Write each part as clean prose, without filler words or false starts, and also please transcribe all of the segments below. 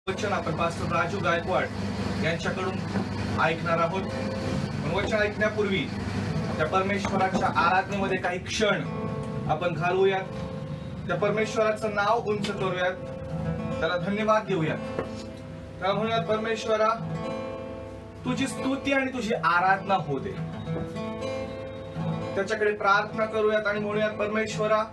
वचन आपण पास्टर राजू गायकवाड यांच्याकडून ऐकणार आहोत. पण वचन ऐकण्यापूर्वी त्या परमेश्वराच्या आराधनेमध्ये काही क्षण आपण घालवूयात. त्या परमेश्वराचं नाव उंच करूयात, त्याला धन्यवाद देऊयात. त्याला म्हणूयात, परमेश्वरा तुझी स्तुती आणि तुझी आराधना होऊ दे. त्याच्याकडे प्रार्थना करूयात आणि म्हणूयात, परमेश्वरा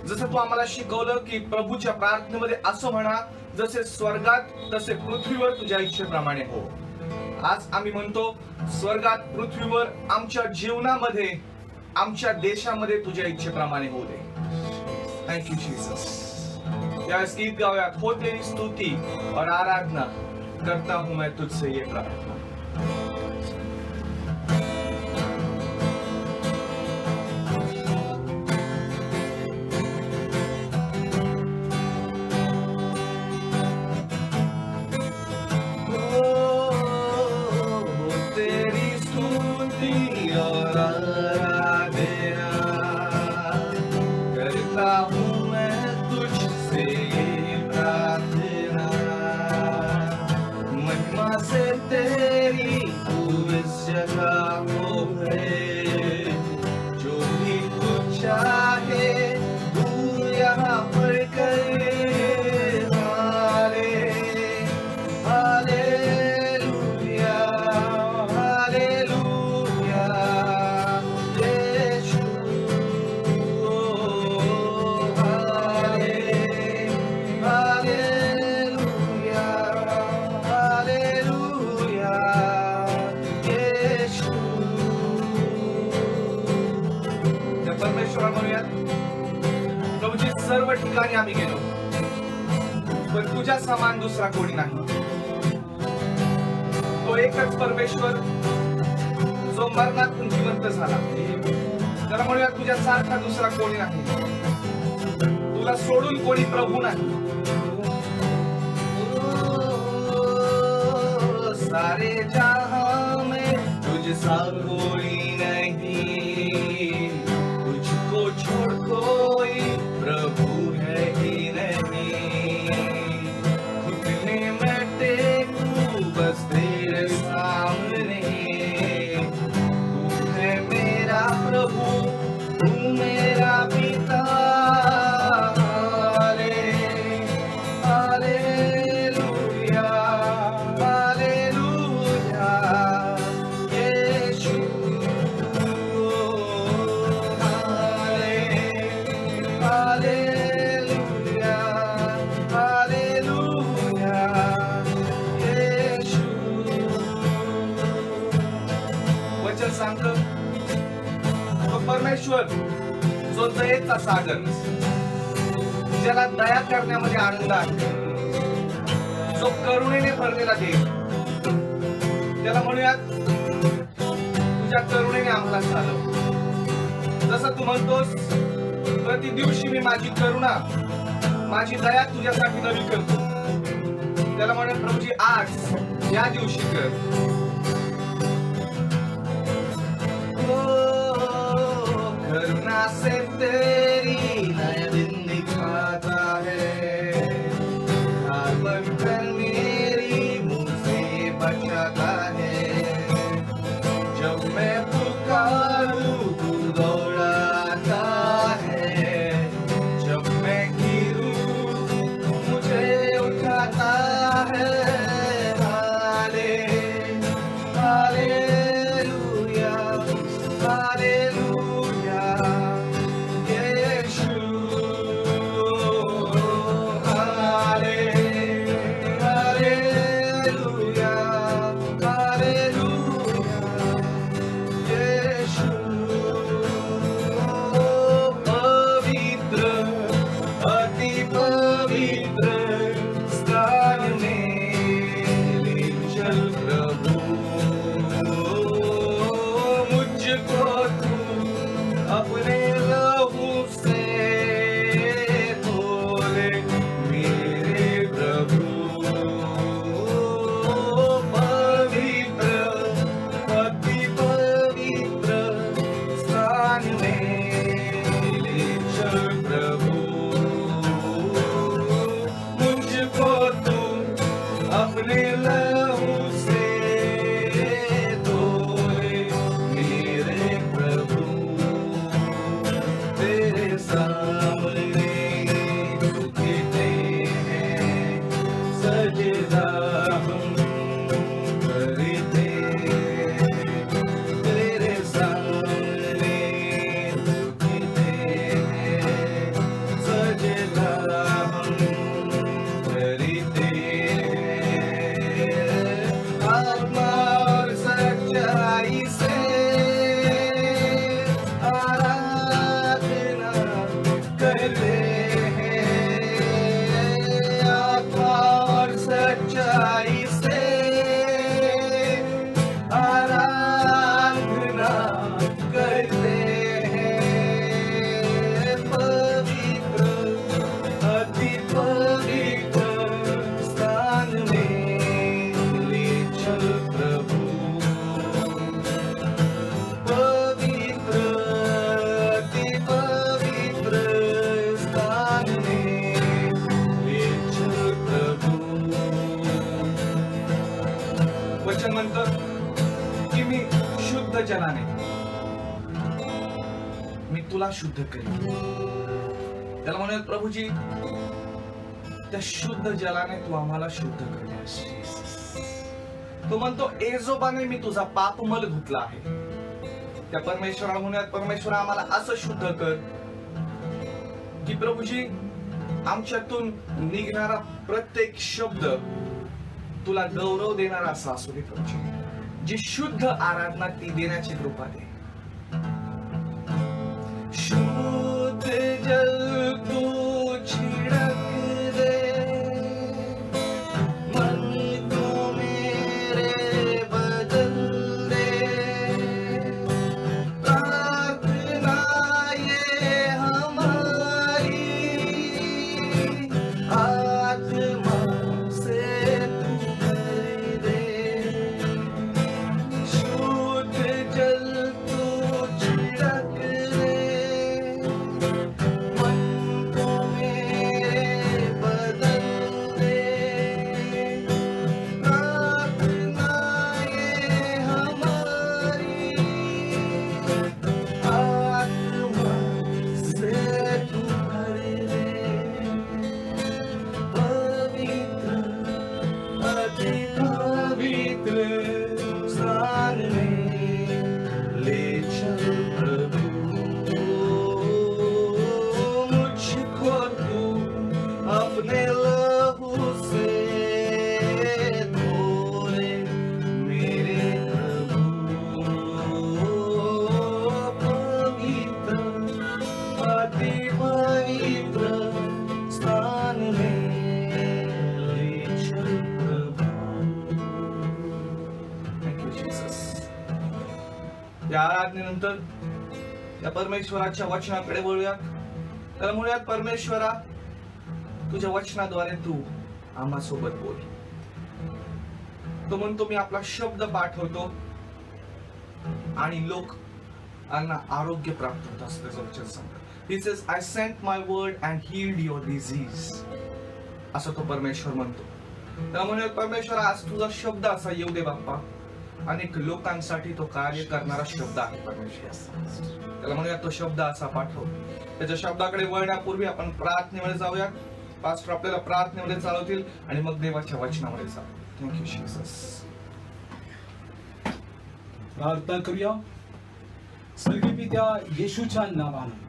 जसं तू आम्हाला शिकवलं की प्रभूच्या प्रार्थनेमध्ये असं म्हणा, जसे स्वर्गात तसे पृथ्वीवर तुझ्या इच्छेप्रमाणे हो. आज आम्ही म्हणतो, स्वर्गात पृथ्वीवर आमच्या जीवनामध्ये आमच्या देशामध्ये तुझ्या इच्छेप्रमाणे होऊ दे. Thank you Jesus. यावेळेस गीत गाऊयात, हो तेरी स्तुती और आराधना करता हूं मैं तुझसे ये प्रार्थना. प्रभूजी, सर्व ठिकाणी आम्ही गेलो, पण तुझ्या समान दुसरा कोणी नाही. तो एकच परमेश्वर जो मरणातून जिवंत झाला. त्याला म्हणूया, तुझ्या सारखा दुसरा कोणी नाही. तुला सोडून कोणी प्रभू नाही. सारे जहां में तुझसा कोई नहीं, तुझको छोड़ कोई प्रभु है ही नहीं. घुटने में टेकूं बस तेरे सामने, तू है मेरा प्रभु, तू मेरा पिता. परमेश्वर जो दयेचा सागर, ज्याला दया करण्यामध्ये आनंद आहे, जो करुणेने भरलेला देव, त्याला म्हणूयात, तुझ्या करुणेने आम्हाला चालव. जसं तू म्हणतोस, प्रति दिवशी मी माझी करुणा, माझी दया तुझ्यासाठी नवी करतो. त्याला म्हणूयात, प्रभूजी आज या दिवशी कर. करुणा से तेरी नया दिन दिखाता है, हार बनकर मेरी मुझसे बचाता है. जब मैं पुकारूं तू दौड़ाता है, जब मैं गिरूं मुझे उठाता है. करते हैं पवित्र अति पवित्र स्थान में ले चल प्रभु पवित्र अति पवित्र स्थान में ले चल प्रभु वचन म्हणतं की मी शुद्ध जलाने मी तुला शुद्ध करेन त्याला म्हणूयात प्रभूजी त्या शुद्ध जलाने तू आम्हाला शुद्ध करण्यास तो म्हणतो एजोबाने मी तुझा पापमल धुतला आहे त्या परमेश्वराला म्हणूयात परमेश्वरा आम्हाला असं शुद्ध कर की प्रभूजी आमच्यातून निघणारा प्रत्येक शब्द तुला गौरव देणारा असा असू दे प्रभूजी जी शुद्ध आराधना ती देण्याची कृपा दे शुद्ध जल तू छिड़क दे मन को मेरे बदल दे प्रार्थना ये हमारी आत्मा से तू भर दे शुद्ध जल तू छिड़क दे मन को मेरे बदल दे प्रार्थना ये हमारी आत्मा से तू भर दे पवित्र अति पवित्र स्थान में ले चल प्रभु मुझको तू अपने लहू से धो ले मेरे प्रभु पवित्र अति पवित्र स्थान में ले चल प्रभु थँक यू जीसस या आराधनेनंतर या परमेश्वराच्या वचनाकडे वळूयात त्याला म्हणूयात परमेश्वरा तुझ्या वचनाद्वारे तू आम्हा सोबत बोल तो म्हणतो मी आपला शब्द पाठवतो आणि लोकांना आरोग्य प्राप्त होत असं त्याचं वचन सांगतं He says, I sent my word and healed your disease. असं तो परमेश्वर म्हणतो त्यामुळे परमेश्वर आज तुझा शब्द असा येऊ दे बाप्पा अनेक लोकांसाठी तो कार्य करणारा शब्द आहे परमेश्वर त्याला म्हणूया तो शब्द असा पाठव त्याच्या शब्दाकडे वळण्यापूर्वी आपण प्रार्थनेमध्ये जाऊया पास्टर आपल्याला प्रार्थनेमध्ये चालवतील आणि मग देवाच्या वचनामध्ये जाऊ थँक्यू जीसस प्रार्थना करूया स्वर्गीय पित्या येशूच्या नावाने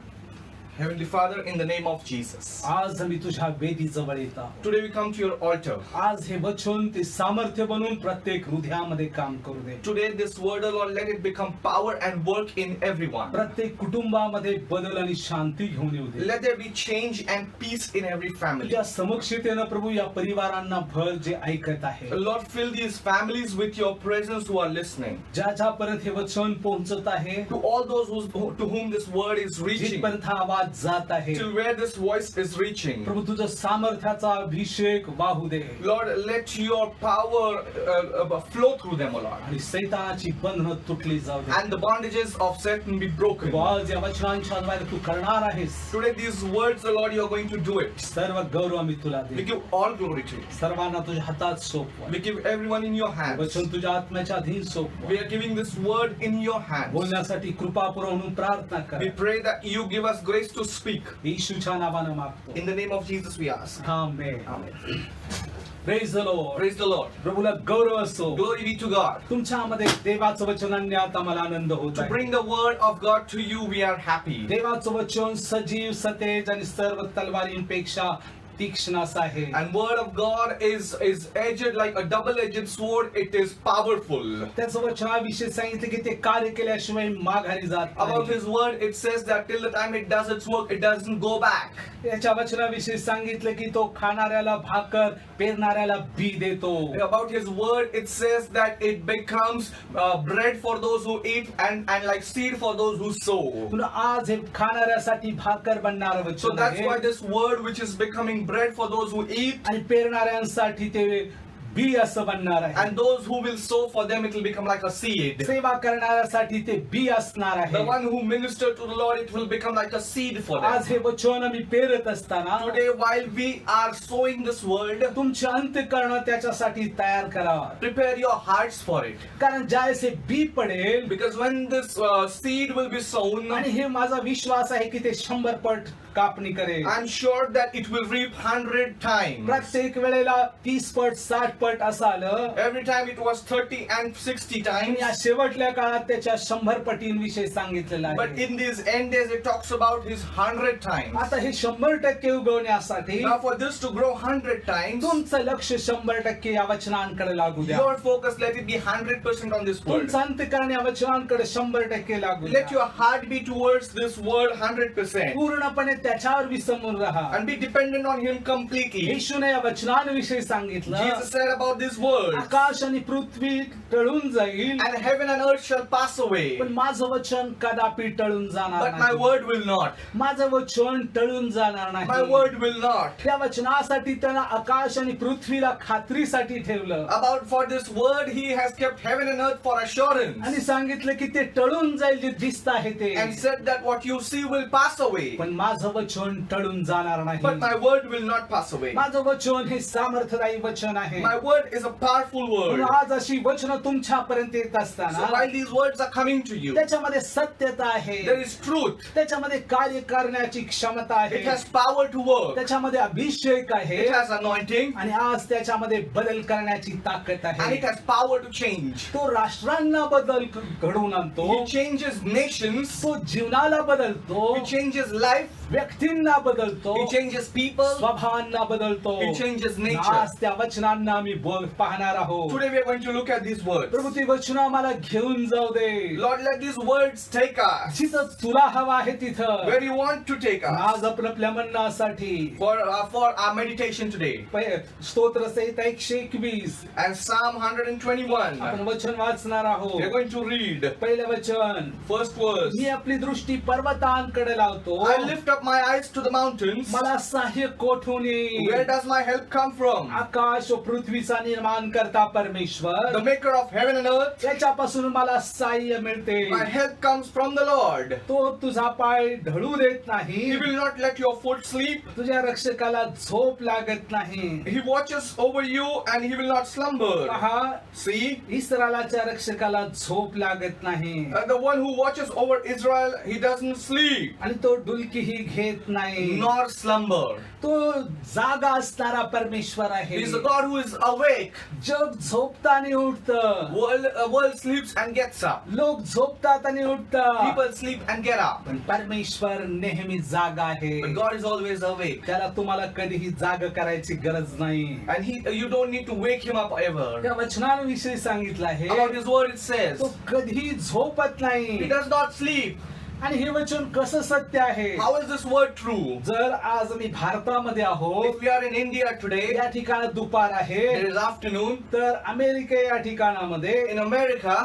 Heavenly Father, in the name of Jesus. आज आम्ही तुझ्या वेदीजवळ येत आहोत Today we come to your altar. आज हे वचन ते सामर्थ्य बनून प्रत्येक हृदयामध्ये काम करू दे Today this word, O Lord, let it become power and work in everyone. प्रत्येक कुटुंबामध्ये बदल आणि शांती घेऊन येऊ दे Let there be change and peace in every family. तुझ्या समक्षतेनं प्रभू या परिवारांना भर जे ऐकत आहे Lord, fill these families with your presence who are listening. ज्या ज्यापर्यंत हे वचन पोहोचत आहे To all those to whom this word is reaching. जिथपर्यंत हा आवाज जात आहे Till where this voice is reaching. प्रभू तुझं सामर्थ्याचा अभिषेक वाहू दे Lord, let your power flow through them, O Lord. आणि सैतानाची बंधनं तुटली जाऊ दे And the bondages of Satan be broken. तू आज या वचनांच्या द्वारे तू करणार आहेस Today these words, O Lord, you are going to do it. सर्व गौरव आम्ही तुला We they give all glory to you. सर्वांना तुझ्या हातात सोपवा We give everyone in your hands. वचन तुझ्या आत्म्याच्या अधीन सोपवा We are giving this word in your hands. बोलण्यासाठी कृपा पुरवून प्रार्थना We कर pray that you give us grace to speak. येशूच्या नावानं मागतो In the name of Jesus we ask. Amen Amen. Praise the Lord Praise the Lord. प्रभूला गौरव असो Glory be to God. तुमच्यामध्ये देवाचं वचन आणण्यात आम्हाला आनंद होत To आहे bring the word of God to you, we are happy. देवाचं वचन सजीव सतेज आणि सर्व तलवारींपेक्षा तीक्ष्ण असा आहे. And word of God is edged like a double-edged sword. It is powerful. त्याचं वचनाविषयी सांगितलं की ते कार्य केल्याशिवाय माघारी जात About नाही. his word, it says that till the time it does its work, it doesn't go back. त्याच्या वचनाविषयी सांगितलं की तो खाणाऱ्याला भाकर, पेरणाऱ्याला बी देतो. About his word, it says that it becomes bread for those who eat and like seed for those who sow. पुन्हा आज हे खाणाऱ्यासाठी भाकर बनणार So वचन that's आहे why this word, which is becoming bread for those who eat, आणि पेरणाऱ्यांसाठी ते बी असं बनणार आहे. and those who will sow for them, it will become like a seed. सेवा करणाऱ्यासाठी ते बी असणार The आहे. one who minister to the Lord, it will become like a seed for them. आज हे वचन मी पेरत असताना Today, while we are sowing this word, तुमचे अंतःकरण त्याच्यासाठी तयार करा. prepare your hearts for it. कारण ज्यावेळेस हे बी पडेल Because when this seed will be sown, आणि हे माझा विश्वास आहे की ते 100 पट कापणी करेल. I'm sure that it will reap 100 times. प्रत्येक वेळेला 30 पट 60 पट असं आलं. Every time it was 30 and 60 आणि times. या शेवटल्या काळात त्याच्या 100 पटींविषयी सांगितलेलं But आहे. in these end days, it talks about his 100 times. आता हे 100% उगवण्यासाठी Now, for this to grow 100 times, तुमचं लक्ष 100% या वचनांकडे लागू द्या. your focus, let it be 100% on this word. तुमचं अंतःकरण या वचनांकडे 100% लागू Let द्या. your heart be towards this word 100%. पूर्णपणे त्याच्यावर विसंबून राहा. And be dependent on him completely. येशूने या वचनांविषयी सांगितलं, Jesus said about this word, आकाश आणि पृथ्वी टळून जाईल and heaven and earth shall pass away, पण माझं वचन कदापि टळून जाणार but my नाही. word will not. माझं वचन टळून जाणार My नाही. word will not. त्या वचनासाठी त्यानं आकाश आणि पृथ्वीला खात्रीसाठी ठेवलं About for this word, he has kept heaven and earth for assurance, आणि सांगितलं की ते टळून जाईल जे दिसत आहे ते, and said that what you see will pass away, पण माझं वचन टळून जाणार but नाही. my word will not pass away. माझं वचन हे सामर्थ्यदायी वचन आहे. My word is a powerful word. म्हणून आज अशी वचन तुमच्यापर्यंत येत So असताना while these words are coming to you, त्याच्यामध्ये सत्यता आहे, there is truth. त्याच्यामध्ये कार्य करण्याची क्षमता आहे, It has power to work. त्याच्यामध्ये अभिषेक आहे It has anointing, आणि आज त्याच्यामध्ये बदल करण्याची ताकद and आहे. it has power to change. तो राष्ट्रांना बदल घडवून आणतो, He changes nations. तो जीवनाला बदलतो, He changes life. व्यक्तींना बदलतो, He changes people. स्वभावांना बदलतो. He changes nature. आज त्या वचनांना आम्ही पाहणार आहोत. Today we are going to look at these words. प्रभू ती वचन आम्हाला घेऊन जाऊ दे, Lord, let these words take us जिथं तुला हवा आहे तिथं. where you want to take us. आज आपल्या म्हणण्यासाठी For our meditation today. स्तोत्र संहिता 121 And Psalm 121. आपण वचन वाचणार आहोत. We are going to read. पहिलं वचन, First verse. मी आपली दृष्टी पर्वतांकडे लावतो, I lift up my eyes to the mountains. मला सहाय्य कोठून येईल? Where does my help come from? आकाश व पृथ्वीचा निर्माण करता परमेश्वर, The maker of heaven and earth. त्याच्यापासून मला सहाय्य मिळते. My help comes from the Lord. तो तुझा पाय ढळू देत नाही, He will not let your foot sleep. तुझ्या रक्षकाला झोप लागत नाही. He watches over you and he will not slumber. पहा, See, इस्रायलाच्या रक्षकाला झोप लागत नाही the one who watches over Israel, he doesn't sleep आणि तो डुलकीही घेत नाही. nor slumber. तो जागा असणारा परमेश्वर आहे. He is a God who is awake. जग झोपताना उठतं, World sleeps and gets up. लोक झोपतात आणि उठतात, People sleep and get up. पण परमेश्वर नेहमी जागा आहे. But God is always awake. त्याला तुम्हाला कधीही जाग करायची गरज नाही. And you don't need to wake him up ever. त्या वचनांविषयी सांगितलं आहे, About his word it says, तो कधी झोपत he नाही. does not sleep. आणि हे वचन कसं सत्य आहे? How is this word true? जर आज मी भारतामध्ये आहोत, If we are in India today, या ठिकाणी दुपार आहे, there is afternoon. तर अमेरिका या ठिकाणामध्ये In America,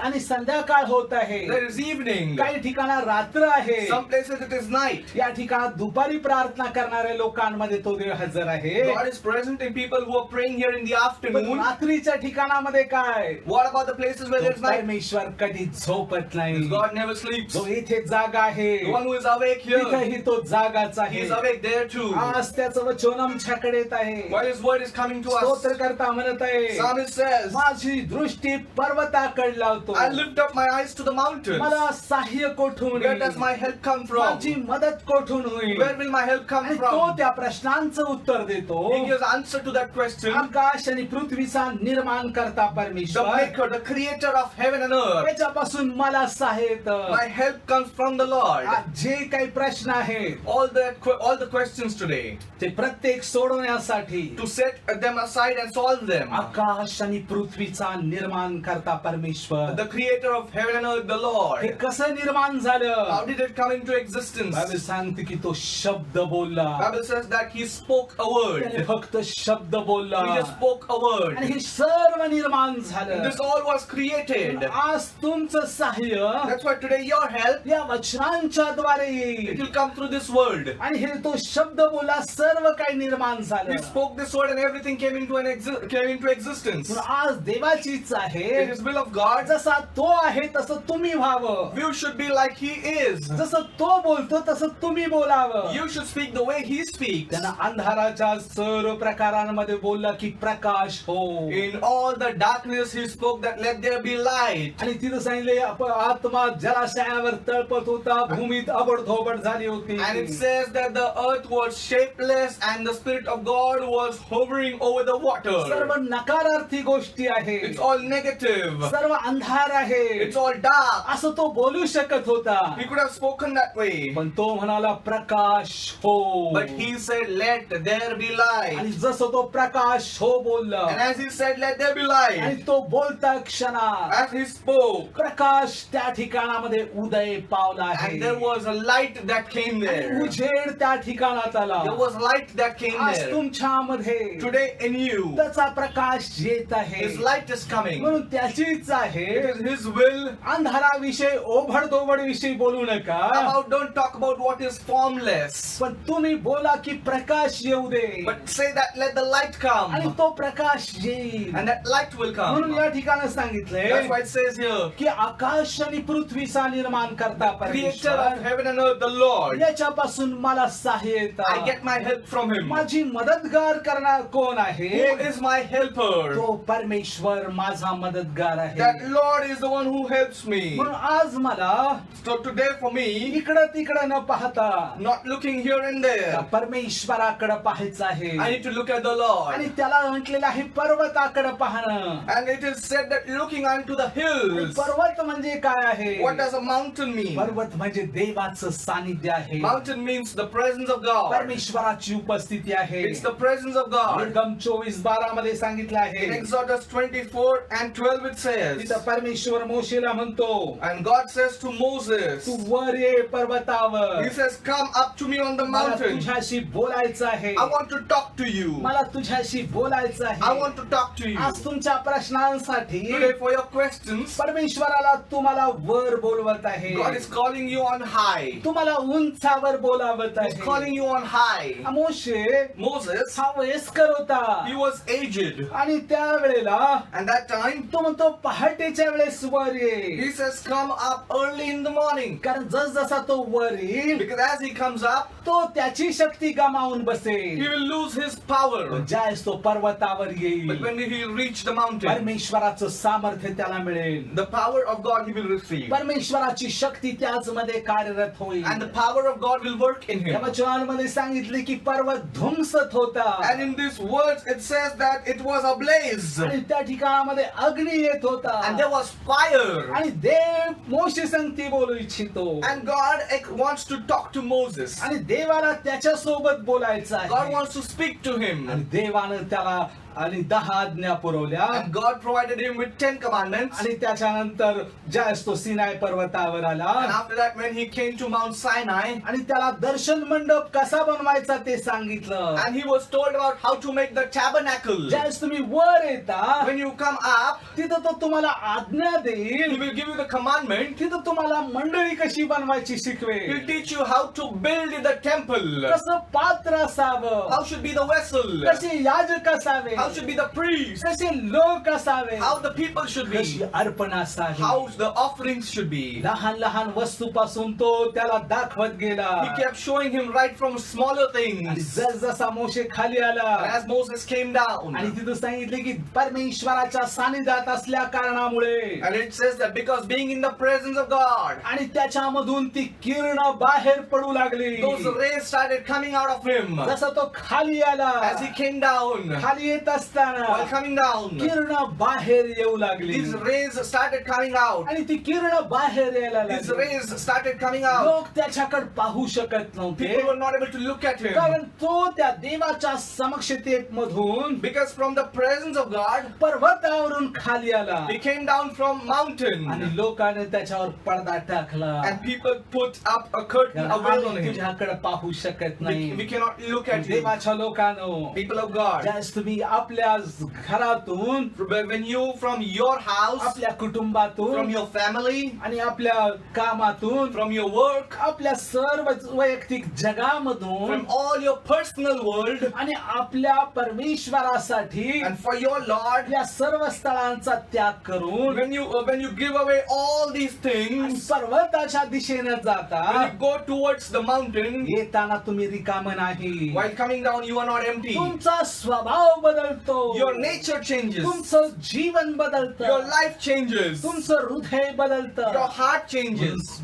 आणि संध्याकाळ होत आहे. there is evening. काही ठिकाणी रात्र आहे. Some places it is night. या ठिकाणात दुपारी प्रार्थना करणाऱ्या लोकांमध्ये तो देव हजर आहे. God is present in people who are praying here in the पण afternoon. रात्रीच्या ठिकाणामध्ये काय? What about the places where तो there is night? परमेश्वर कधी झोपत नाही. God never sleeps. जो इथे जागा आहे, The one who is awake here, तिथेही तो जागाच he आहे. is awake there too. आज त्याचं वचन आमच्याकडे येत आहे. While his word is coming to us, स्तोत्र करता म्हणत आहे, Psalmist says, माझी दृष्टी पर्वताकडे लावतो, I lift up my eyes to the mountains. मला सहाय्य कोठून Where does my येईल? help come from? माझी मदत कोठून होईल? Where will my help come आणि तो from? त्या प्रश्नांचं उत्तर देतो. He gives answer to that question. आकाश आणि पृथ्वीचा निर्माण करता The परमेश्वर, maker, the creator of heaven and earth. त्याच्यापासून मला सहाय्य येतं. My help comes questions from the Lord. जे काही प्रश्न आहेत All the questions today. ते प्रत्येक सोडवण्यासाठी To set them aside and solve them. आकाश आणि पृथ्वीचा निर्माण करता परमेश्वर The creator of heaven and earth, the हे Lord. कसं निर्माण झालं? How did it come into existence? Bible सांगते की तो शब्द बोलला. Bible says that he spoke a त्याने word. फक्त शब्द बोलला He just spoke a word. आणि हे सर्व निर्माण And झालं. this all was created. आज तुमचं सहाय्य That's why today your help, या वचनांच्या द्वारे it येईल. will come through this word. आणि हे तो शब्द बोला सर्व काही निर्माण He झालं. spoke this word and everything came into existence. म्हणून आज देवाचीच आहे It is will of God. जसा तो आहे तसं तुम्ही व्हावं. You should be like he is. जसं तो बोलतो तसं तुम्ही बोलावं. You should speak the way he speaks. त्यानं अंधाराच्या सर्व प्रकारांमध्ये बोलला की प्रकाश हो. In all the darkness he spoke that let there be light. आणि तिथं सांगितले आत्मा जलाशयावर तळपत होता, भूमीत अबडधोबड झाली होती. And it says that the earth was shapeless and the Spirit of God was hovering over the सर्व water. नकारार्थी गोष्टी आहेत. It's all negative. सर्व अंधार आहे It's all dark. असं तो बोलू शकत होता. He could have spoken that way. पण तो म्हणाला प्रकाश हो. But he said, let there be आणि light. जसं तो प्रकाश हो बोलला And as he said, let there be आणि light. तो बोलता क्षणात As he spoke, प्रकाश त्या ठिकाणामध्ये उदय पावला आहे. and there was a light that came there. उजेड त्या ठिकाणात आला. There was light that came आज there. तुमच्यामध्ये Today in you, त्याचा प्रकाश येत आहे. his light is coming. म्हणून त्याचीच आहे. It is his will. अंधाराविषयी ओभडधोबड विषयी बोलू नका. Don't talk about what is formless, पण तुम्ही बोला की प्रकाश येऊ दे. but say that let the light come, आणि तो प्रकाश येईल. and that light will म्हणून come. या ठिकाणी सांगितले That's why it says here, की आकाश आणि पृथ्वीचा निर्माण करता creator of परमेश्वर heaven and earth, the Lord. याच्यापासून मला सहाय्य I येतं. get my help from him. माझी मदतगार करणार कोण आहे? Who is my helper? तो परमेश्वर माझा मदतगार आहे. That Lord is the one who helps me. म्हणून आज मला So today for me, इकडं तिकडं न पाहता not looking here and त्या there, परमेश्वराकडे पाहायचं आहे. I need to look at the आणि Lord. त्याला म्हटलेलं आहे पर्वताकडे पाहणं. And it is said that looking unto the आणि hills. पर्वत म्हणजे काय आहे? What does a mountain mean? पर्वत म्हणजे देवाचं सानिध्य आहे. Mountain means the presence of God. परमेश्वराची उपस्थिती आहे. It's the presence of God. निर्गम 24:12 मध्ये सांगितलं In आहे. Exodus 24:12 it says, तिथं परमेश्वर मोशेला म्हणतो and God says to Moses, तू वर ये पर्वतावर. he says, come up to me on the मला mountain. तुझ्याशी बोलायचं आहे. I want to talk to you. मला तुझ्याशी बोलायचं I आहे. want to talk to you. आज तुमच्या प्रश्नांसाठी Today for your questions, परमेश्वराला तुम्हाला वर बोलवत आहे. God is calling you on high. तुम्हाला उंचावर बोलावत He's आहे. calling you on high. Moshe Moses, हा वयस्कर होता he was aged. आणि त्यावेळेला And that time, तो म्हणतो पहाटेच्या वेळेस वर ये. he says, come up early in the morning. कारण जस जसा तो वर येईल Because as he comes up, तो त्याची शक्ती गमावून he बसेल. will lose his power. ज्यावेळेस तो पर्वतावर But येईल when he reach the mountain, परमेश्वराचं सामर्थ्य त्याला मिळेल. the power of God he will receive. परमेश्वराची शक्ती त्याच मध्ये कार्यरत होईल. And the power of God will work in या him. वचनांमध्ये सांगितले की पर्वत धुमसत होता And in these words, it says that it was ablaze. आणि त्या ठिकाणामध्ये अग्नी येत होता. And there was fire. आणि देव मोशे संगती बोलू इच्छितो. And God wants to talk to Moses. आणि देवाला त्याच्या सोबत बोलायचं God आहे. wants to speak to him. आणि देवानं त्याला आणि 10 आज्ञा पुरवल्या. And God provided him with 10 commandments. आणि त्याच्यानंतर ज्यावेळेस तो सिनाय पर्वतावर And आला after that, when he came to Mount Sinai, आणि त्याला दर्शन मंडप कसा बनवायचा ते सांगितलं. and he was told about how to make the tabernacle. ज्यावेळेस तुम्ही वर येता When you come up, तिथं तो तुम्हाला आज्ञा he देईल. will give you the commandment. तिथं तुम्हाला मंडळी कशी बनवायची He'll शिकवेल. teach you how to build the temple. कसं पात्र असावं, How should be the vessel. कसे याजक असावे, How should be the priest. कसे लोक असावे, How the people should कशी be. अर्पण असावी. How the offerings should be. लहान लहान वस्तूपासून तो त्याला दाखवत गेला. He kept showing him right from smaller आणि things. जसा मोशे खाली And आला as Moses came down, आणि तिथं सांगितले की परमेश्वराच्या सानिध्यात असल्या कारणामुळे and it says that because being in the presence of God, आणि त्याच्यामधून ती किरण बाहेर पडू लागली. those rays started coming out of him. जसा तो खाली आला As he came down, खाली येत असताना while coming down, किरण बाहेर येऊ लागली these rays started coming out. आणि ती किरण बाहेर यायला These लागली. rays started coming out. लोक त्याच्याकडे पाहू शकत नव्हते People were not able to look at him. कारण तो त्या देवाच्या समक्षतेत मधून Because from the presence of God, पर्वतावरून खाली आला he came down from mountain. आणि लोकांनी त्याच्यावर पडदा टाकला. And people put up a curtain, a veil on आम्ही him. तुझ्याकडे पाहू शकत नाही. We cannot look at him. देवाच्या लोकांनो, People of God, ज्यावेळेस तुम्ही आपल्या घरातून when you from your house, आपल्या कुटुंबातून from your family, आणि आपल्या कामातून from your work, आपल्या सर्व वैयक्तिक जगामधून from all your personal world, आणि आपल्या परमेश्वरासाठी and for your Lord, या सर्व स्थळांचा त्याग करून when you give away all these आणि things, पर्वताच्या दिशेने जाता when you go towards the mountain, येताना तुम्ही रिकाम नाही. while coming down you are not empty. तुमचा स्वभाव बदलतो. Your nature changes. तुमचं जीवन बदलतं. Your life changes. तुमचं हृदय बदलतं. Your heart changes.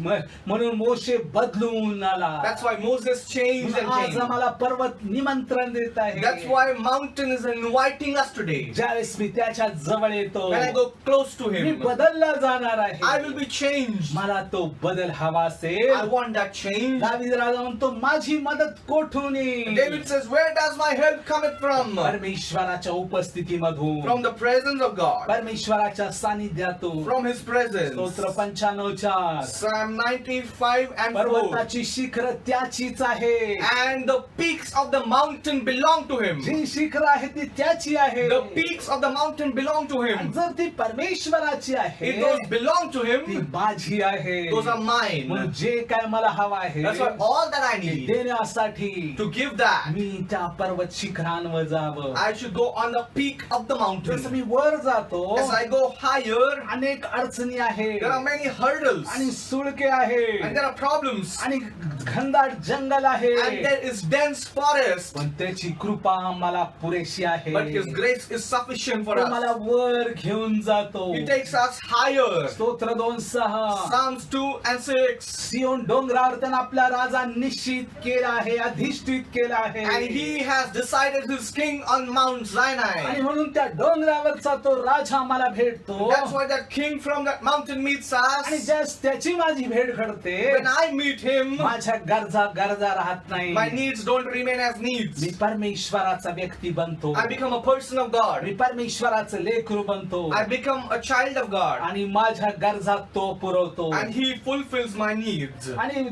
म्हणून मोशे बदलून आला. That's why Moses changed and आज came. आम्हाला पर्वत निमंत्रण देत आहे. That's why mountain is inviting us today. ज्यावेळेस मी त्याच्या जवळ येतो When I go close to me him, बदलला जाणार I आहे. will be changed. मला तो बदल हवा I असेल. want that change. दावीद राजा म्हणतो माझी मदत कोठून येईल? David says, where does my help cometh from? परमेश्वराच्या उपस्थितीमधून, From the presence of God. परमेश्वराच्या सानिध्यातून. From his presence. स्तोत्र 95:4. Psalm 95 and 4. पर्वताची शिखर त्याचीच आहे. And the peaks of the mountain belong to him. जी शिखर आहे ती त्याची आहे. The peaks of the mountain belong to आणि him. जर ती परमेश्वराची आहे If those belong to ती him, माझी आहे. those are mine. म्हणून जे काय मला हवं आहे That's why all that I ते need देण्यासाठी to give that, मी त्या पर्वत शिखरांवर जावं. I should go on the peak of the जसं mountain. मी वर जातो As I go higher, अनेक अडचणी आहे there are many hurdles आणि सुळके आहे and there are problems आणि घनदाट जंगल आहे and there is dense forest. पण त्याची कृपा आम्हाला पुरेशी आहे. But His grace is sufficient for तो us. मला वर घेऊन जातो. He takes us higher. स्तोत्र 2:6. Psalms 2 and 6. सियोन डोंगरावर त्यानं आपला राजा निश्चित केला आहे, अधिष्ठित केला आहे. And He has decided His king on Mount आणि Sinai. म्हणून त्या डोंगरावरचा तो राजा मला भेटतो. That's why that king from that mountain meets आणि us. ज्यास त्याची माझी भेट घडते When I meet him, माझ्या गरजा राहत नाही. my needs don't remain as needs. मी परमेश्वराचा व्यक्ती बनतो. I become a person of God. मी परमेश्वराचं लेकरू बनतो I become a child of God. आणि माझ्या गरजा तो पुरवतो. And He fulfills my needs. आणि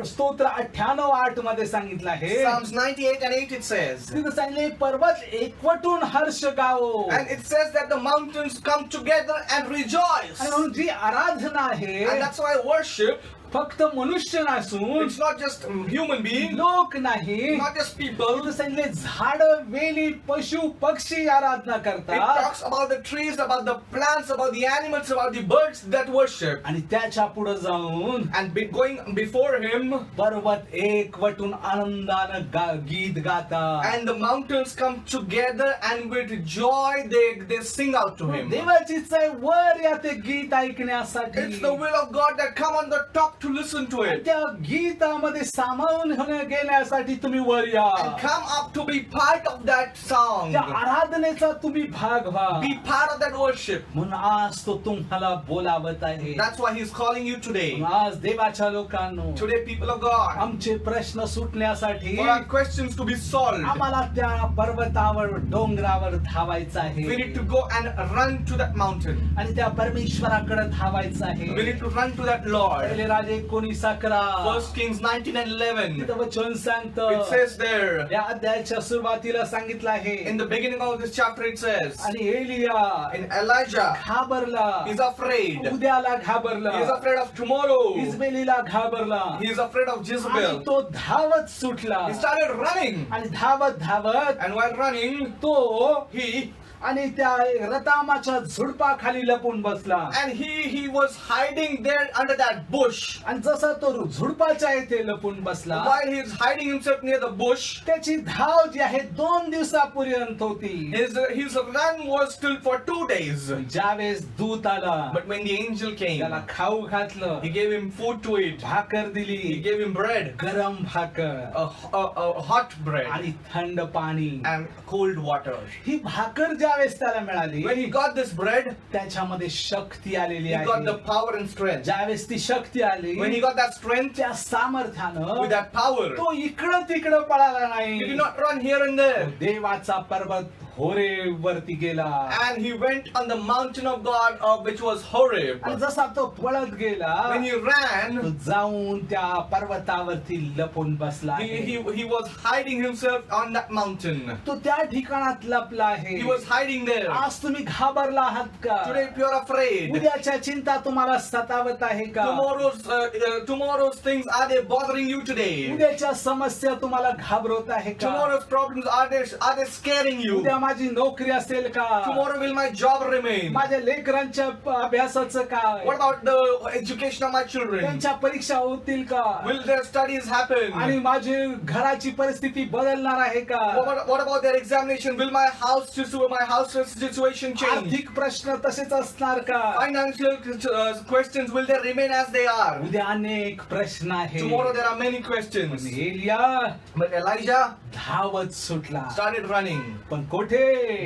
स्तोत्र 98:8 मध्ये सांगितलं आहे. Psalms 98 and 8 it says. तिथं सांगितले पर्वत एकवटून हर्ष गावो. And it says that the mountains come together and rejoice. आणि म्हणून जी आराधना आहे And that's why worship, फक्त मनुष्य नसून it's not just human beings, लोक नाही, not just people. तिथं सांगितले झाड वेली पशु पक्षी आराधना It करतात. talks about the trees, about the plants, about the animals, about the birds that worship. आणि त्याच्या पुढे जाऊन And going before Him, पर्वत एकवटून आनंदानं गीत गातात. and the mountains come together and with joy they sing out to Him. देवाची इच्छा आहे वर या ते गीत ऐकण्यासाठी. It's the will of God that come on the top to listen to it. त्या गीतामध्ये सामावून घेण्यासाठी तुम्ही वर या. And come up to be part of that song. त्या आराधनेचा तुम्ही भाग व्हा. Be part of that worship. म्हणून आज तो तुम्हाला बोलावत आहे. That's why He's calling you today. म्हणून आज देवाच्या लोकांनो Today, people of God, आमचे प्रश्न सुटण्यासाठी for our questions to be solved, आम्हाला त्या पर्वतावर डोंगरावर धावायचं आहे. we need to go and run to that mountain. आणि त्या परमेश्वराकडे धावायचं आहे. We need to run to that Lord. पहिले राजे 19:11 First Kings 19 and 11. तिथं वचन सांगतं. It says there, या अध्यायाच्या सुरुवातीला सांगितलं आहे. in the beginning of this chapter, it says, आणि एलिया in Elijah, घाबरला. he's afraid. उद्याला घाबरला. He's afraid of tomorrow. इजबेलीला घाबरला. He's afraid of आणि Jezebel. तो धावत सुटला. He started running. आणि धावत And while running, तो he आणि त्या रतामाच्या झुडपाखाली लपून बसला And he was hiding there under that bush. आणि जसा तो झुडपाच्या येथे लपून बसला While he is hiding himself near the bush, त्याची धाव जी आहे 2 दिवसापर्यंत होती. his run was still for 2 days. ज्यावेळेस दूत आला But when the angel त्याला came, खाऊ घातलं, he gave him food to eat. भाकर He दिली, gave him bread, गरम भाकर a hot bread, आणि थंड पाणी. and cold water. ही भाकर ज्यावेळेस त्याला मिळाली When he got this bread, त्याच्यामध्ये शक्ती आलेली he got the आहे. power and strength. ज्यावेळेस ती शक्ती आली When he got that strength, त्या सामर्थ्यानं with that power, तो इकडं तिकडं पळाला he did नाही. not run here and there. देवाचा पर्वत होरे वरती गेला And he went on the mountain of God, which was Horeb. आणि जसा तो पळत गेला When he तो ran, जाऊन त्या पर्वतावरती लपून बसला आहे. he was hiding himself on that mountain. तो त्या ठिकाणात लपला आहे. He was hiding there. आज तुम्ही घाबरला आहात का? Today, if you're afraid, उद्याच्या चिंता तुम्हाला सतावत आहे का? tomorrow's things, are they bothering you today? उद्याच्या समस्या तुम्हाला घाबरवत आहे का? Tomorrow's problems, are they scaring you? उद्या माझी नोकरी असेल का? Tomorrow will my job remain? माझ्या लेकरांच्या अभ्यासाचं काय? What about the education of my children? त्यांच्या परीक्षा होतील का? Will their studies happen? आणि माझी घराची परिस्थिती बदलणार आहे का? What about their examination? Will my house situation change? आर्थिक प्रश्न तसेच असणार का? Financial questions, will they remain as they are? उद्या अनेक प्रश्न आहे. Tomorrow there are many questions. Elia But Elijah धावत सुटला, started running. पण कोठे?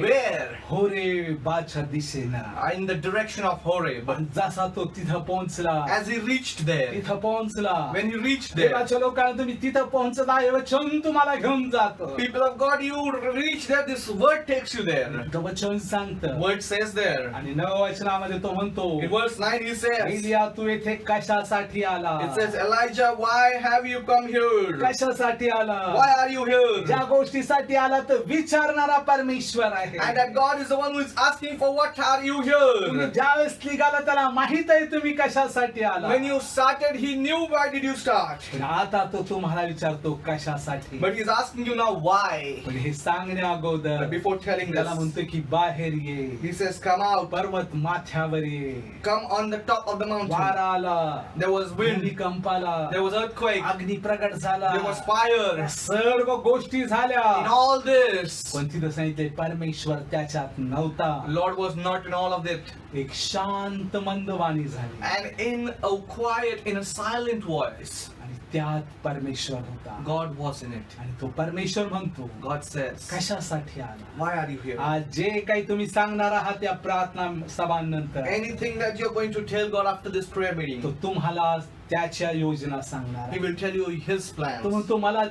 Where? होरेबाच्या दिशेनं. In the direction of Horeb. पण जसा तो तिथं पोहोचला, As he reached there, तिथं पोहोचला, when he reached there, देवाच्या लोकांना तुम्ही तिथं पोहोचला हे वचन तुम्हाला घेऊन जातो. people of God, you reach there, this word takes you there. तो वचन सांगतं Word says there. आणि 9 वचनामध्ये तो म्हणतो, In verse 9 he says, Elia तू येथे कशासाठी आला? it says, Elijah, why have you come here? कशासाठी आला? Why are you ज्या here? गोष्टीसाठी आला तर विचारणारा परमेश्वर आहे. And that God is the one who is asking for what are you तुम्ही here? ज्यावेळेस निघाला त्याला माहित आहे तुम्ही कशासाठी आला. When you started, he knew why did you start. पण आता तो तुम्हाला विचारतो कशासाठी. But he's asking you now why. पण हे सांगण्या अगोदर But before telling त्याला this, म्हणतो की बाहेर ये, he says, come out, पर्वत माथ्यावर ये. come on the top of the mountain. वारा आला, There was wind, भूमिकंप आला, there was earthquake, अग्नी प्रगट झाला, there was fire. या सर्व गोष्टी झाल्या. In all this, पण तिथं सांगितले परमेश्वर त्याच्यात नव्हता. Lord was not in all of it. एक शांत मंदवाणी झाली And in a quiet, in a silent voice, आणि त्यात परमेश्वर होता. God was in it. आणि तो परमेश्वर म्हणतो God says, कशासाठी आला? why are you here? आज जे काही तुम्ही सांगणार आहात त्या प्रार्थना सभांनंतर Anything that you're going to tell God after this prayer तो meeting, तुम्हाला त्याच्या योजना सांगणार He आहे. will tell you His तो plans. म्हणतो मला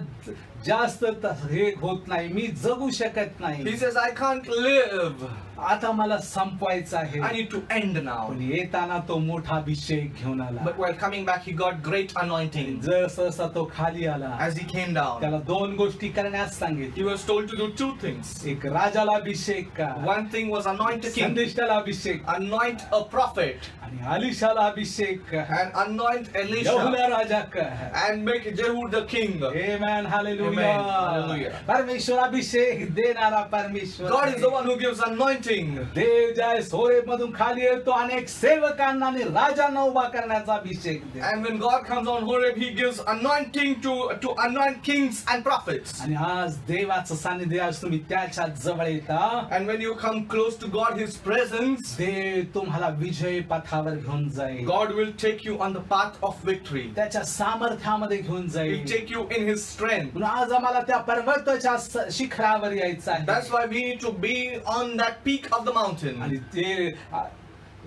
जास्त हे होत नाही, मी जगू शकत He नाही, says, I can't live. आता मला संपवायचं आहे. I need to end now. पण येताना तो मोठा अभिषेक घेऊन आला. But while coming back, he got great anointing. जसा तो खाली आला As he came down, त्याला 2 गोष्टी करण्यास सांगितली. he was told to do 2 things. एक राजाला अभिषेक का, One thing was anoint a king, संदेष्टाला Abhishek anoint a prophet, आणि अलिशाला अभिषेक का, and anoint Elisha, यहुदा राजा का. and make Jehu the king. Amen, hallelujah. Amen, hallelujah. परमेश्वर अभिषेक देणारा परमेश्वर God आहे. is the one who gives anointing. देव ज्या होरेब मधून खाली येतो अनेक सेवकांना आणि राजांना उभा करण्याचा अभिषेक दे. And when God comes on Horeb, He gives anointing to anoint kings and prophets. आणि आज देवाचं सानिध्य आज तुम्ही त्याच्या जवळ येता. And when you come close to God, His presence, देव तुम्हाला विजय पथावर घेऊन जाईल. God will take you on the path of victory. त्याच्या सामर्थ्यामध्ये घेऊन He'll जाईल. take you in His strength. म्हणून आज आम्हाला त्या पर्वताच्या शिखरावर यायचं आहे. That's why we need to be on that peak of the mountain. आणि ते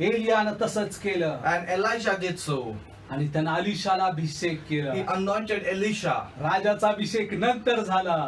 एलियानं तसंच केलं And Elijah did so. आणि त्यानं अलिशाला अभिषेक He केला. anointed Elisha. राजाचा अभिषेक नंतर झाला.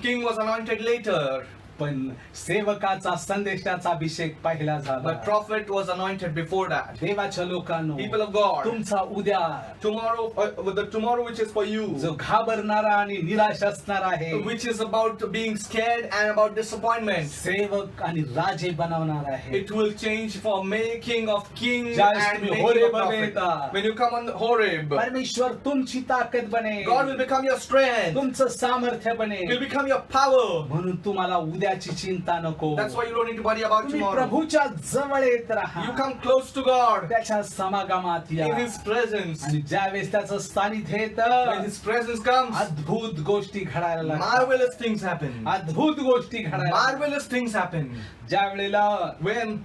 King was anointed later. पण सेवकाचा संदेशाचा अभिषेक पहिला झाला. But prophet was anointed before that. देवाच्या लोकांनो, People of God, तुमचा उद्या the tomorrow which is for you, जो घाबरणारा आणि निराश असणार आहे, which is about being scared and about disappointment, सेवक आणि राजे बनवणार आहे. it will change for making of kings ज्यावेळेस and तुम्ही making of होरेबमध्ये prophets. येता, When you come on Horeb, परमेश्वर तुमची ताकद बने, God will become your strength. तुमचं सामर्थ्य बने. Will become your power. म्हणून तुम्हाला उद्या उद्याची चिंता नको. That's why you don't need to worry about तुम्ही tomorrow. प्रभूच्या जवळ येत राहा. You come close to God त्याच्या समागमात या. in His presence. आणि ज्यावेळेस त्याचं सानिध्य येतं, When His presence comes, अद्भुत गोष्टी घडायला लागतात. marvelous things happen. अद्भुत गोष्टी घडायला लागतात. Marvelous things happen. ज्या वेळेला When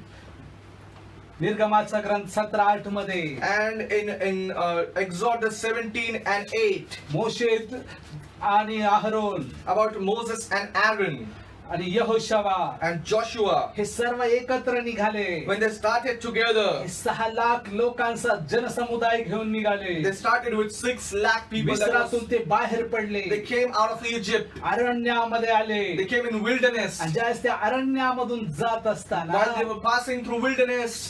निर्गमाचा ग्रंथ 17:8 मध्ये and in Exodus 17:8 मोशे आणि Aaron about Moses and Aaron आणि यहोशवा and Joshua, हे सर्व एकत्र निघाले. when they started together, 6 lakh लोकांचा जनसमुदाय घेऊन निघाले. they started with 6 lakh people. मिस्रातून ते बाहेर पडले, They came out of Egypt. अरण्यामध्ये आले. They came in wilderness. आणि ज्यावेळेस त्या अरण्यामधून जात असताना While they were passing through wilderness,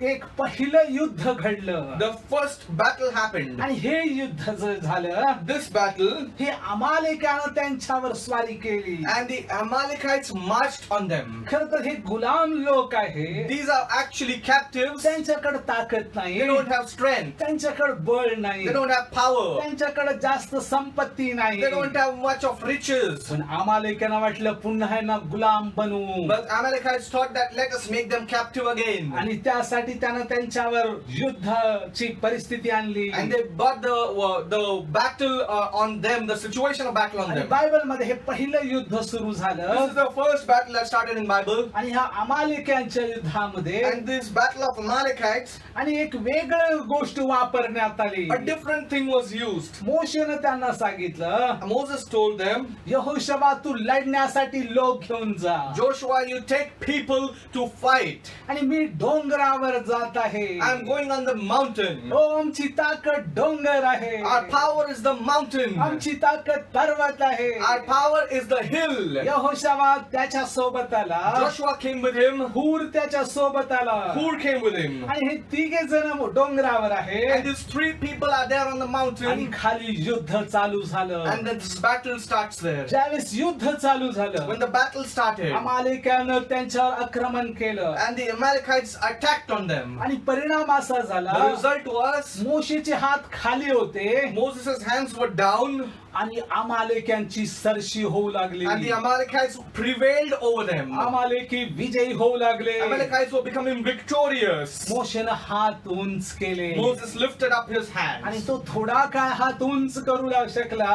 एक पहिलं युद्ध घडलं. the first battle happened. आणि हे युद्ध जे झालं, This battle, हे अमालेकानं त्यांच्यावर स्वारी केली. and the Amalekites marched on them. खर तर हे गुलाम लोक आहे. These are actually captives. त्यांच्याकडे ताकद नाही, They don't have strength. त्यांच्याकडे बळ नाही, They don't have power. त्यांच्याकडे जास्त संपत्ती नाही. They don't have much of riches. पण अमालेकांना वाटलं पुन्हा यांना गुलाम बनवू. But Amalekites thought that let us make them captive again. आणि त्यासाठी त्यानं त्यांच्यावर युद्धाची परिस्थिती आणली. And they brought the battle on them, the situation of battle on आणि them. बायबल मध्ये हे पहिलं युद्ध सुरू This झालं. is the first battle that started in Bible. आणि ह्या अमालेकांच्या युद्धामध्ये And this battle of Amalekites, आणि एक वेगळं गोष्ट वापरण्यात आली. a different thing was used. मोशेनं त्यांना सांगितलं, Moses told them, यहोशवा तू लढण्यासाठी लोक घेऊन जा. Joshua, you take people to fight. आणि मी डोंगरावर जात आहे. I'm going on the mountain. हो, आमची ताकद डोंगर आहे. Our power is the mountain. आमची ताकद पर्वत आहे. Our power is the hill. यहोशवा त्याच्या सोबत आला. Joshua came with him. हूर त्याच्या सोबत आला. Hur came with him. आणि हे तिघे जण डोंगरावर आहे. And these 3 people are there on the आणि mountain. खाली युद्ध चालू झालं. And this battle starts there. ज्यावेळेस युद्ध चालू झालं, When the battle started, अमालेकानं त्यांच्यावर आक्रमण केलं. and the Amalekites attacked on them. आणि परिणाम असा झाला, The result was मोशेचे हात खाली होते Moses' hands were down, आणि अमालेकांची सरशी होऊ लागली. and the Amalekites prevailed over them. अमालेकी विजयी होऊ लागले. Amalekites were becoming victorious. मोशेनं हात उंच केले. Moses lifted up his आणि hands. तो थोडा काळ हात उंच करू शकला.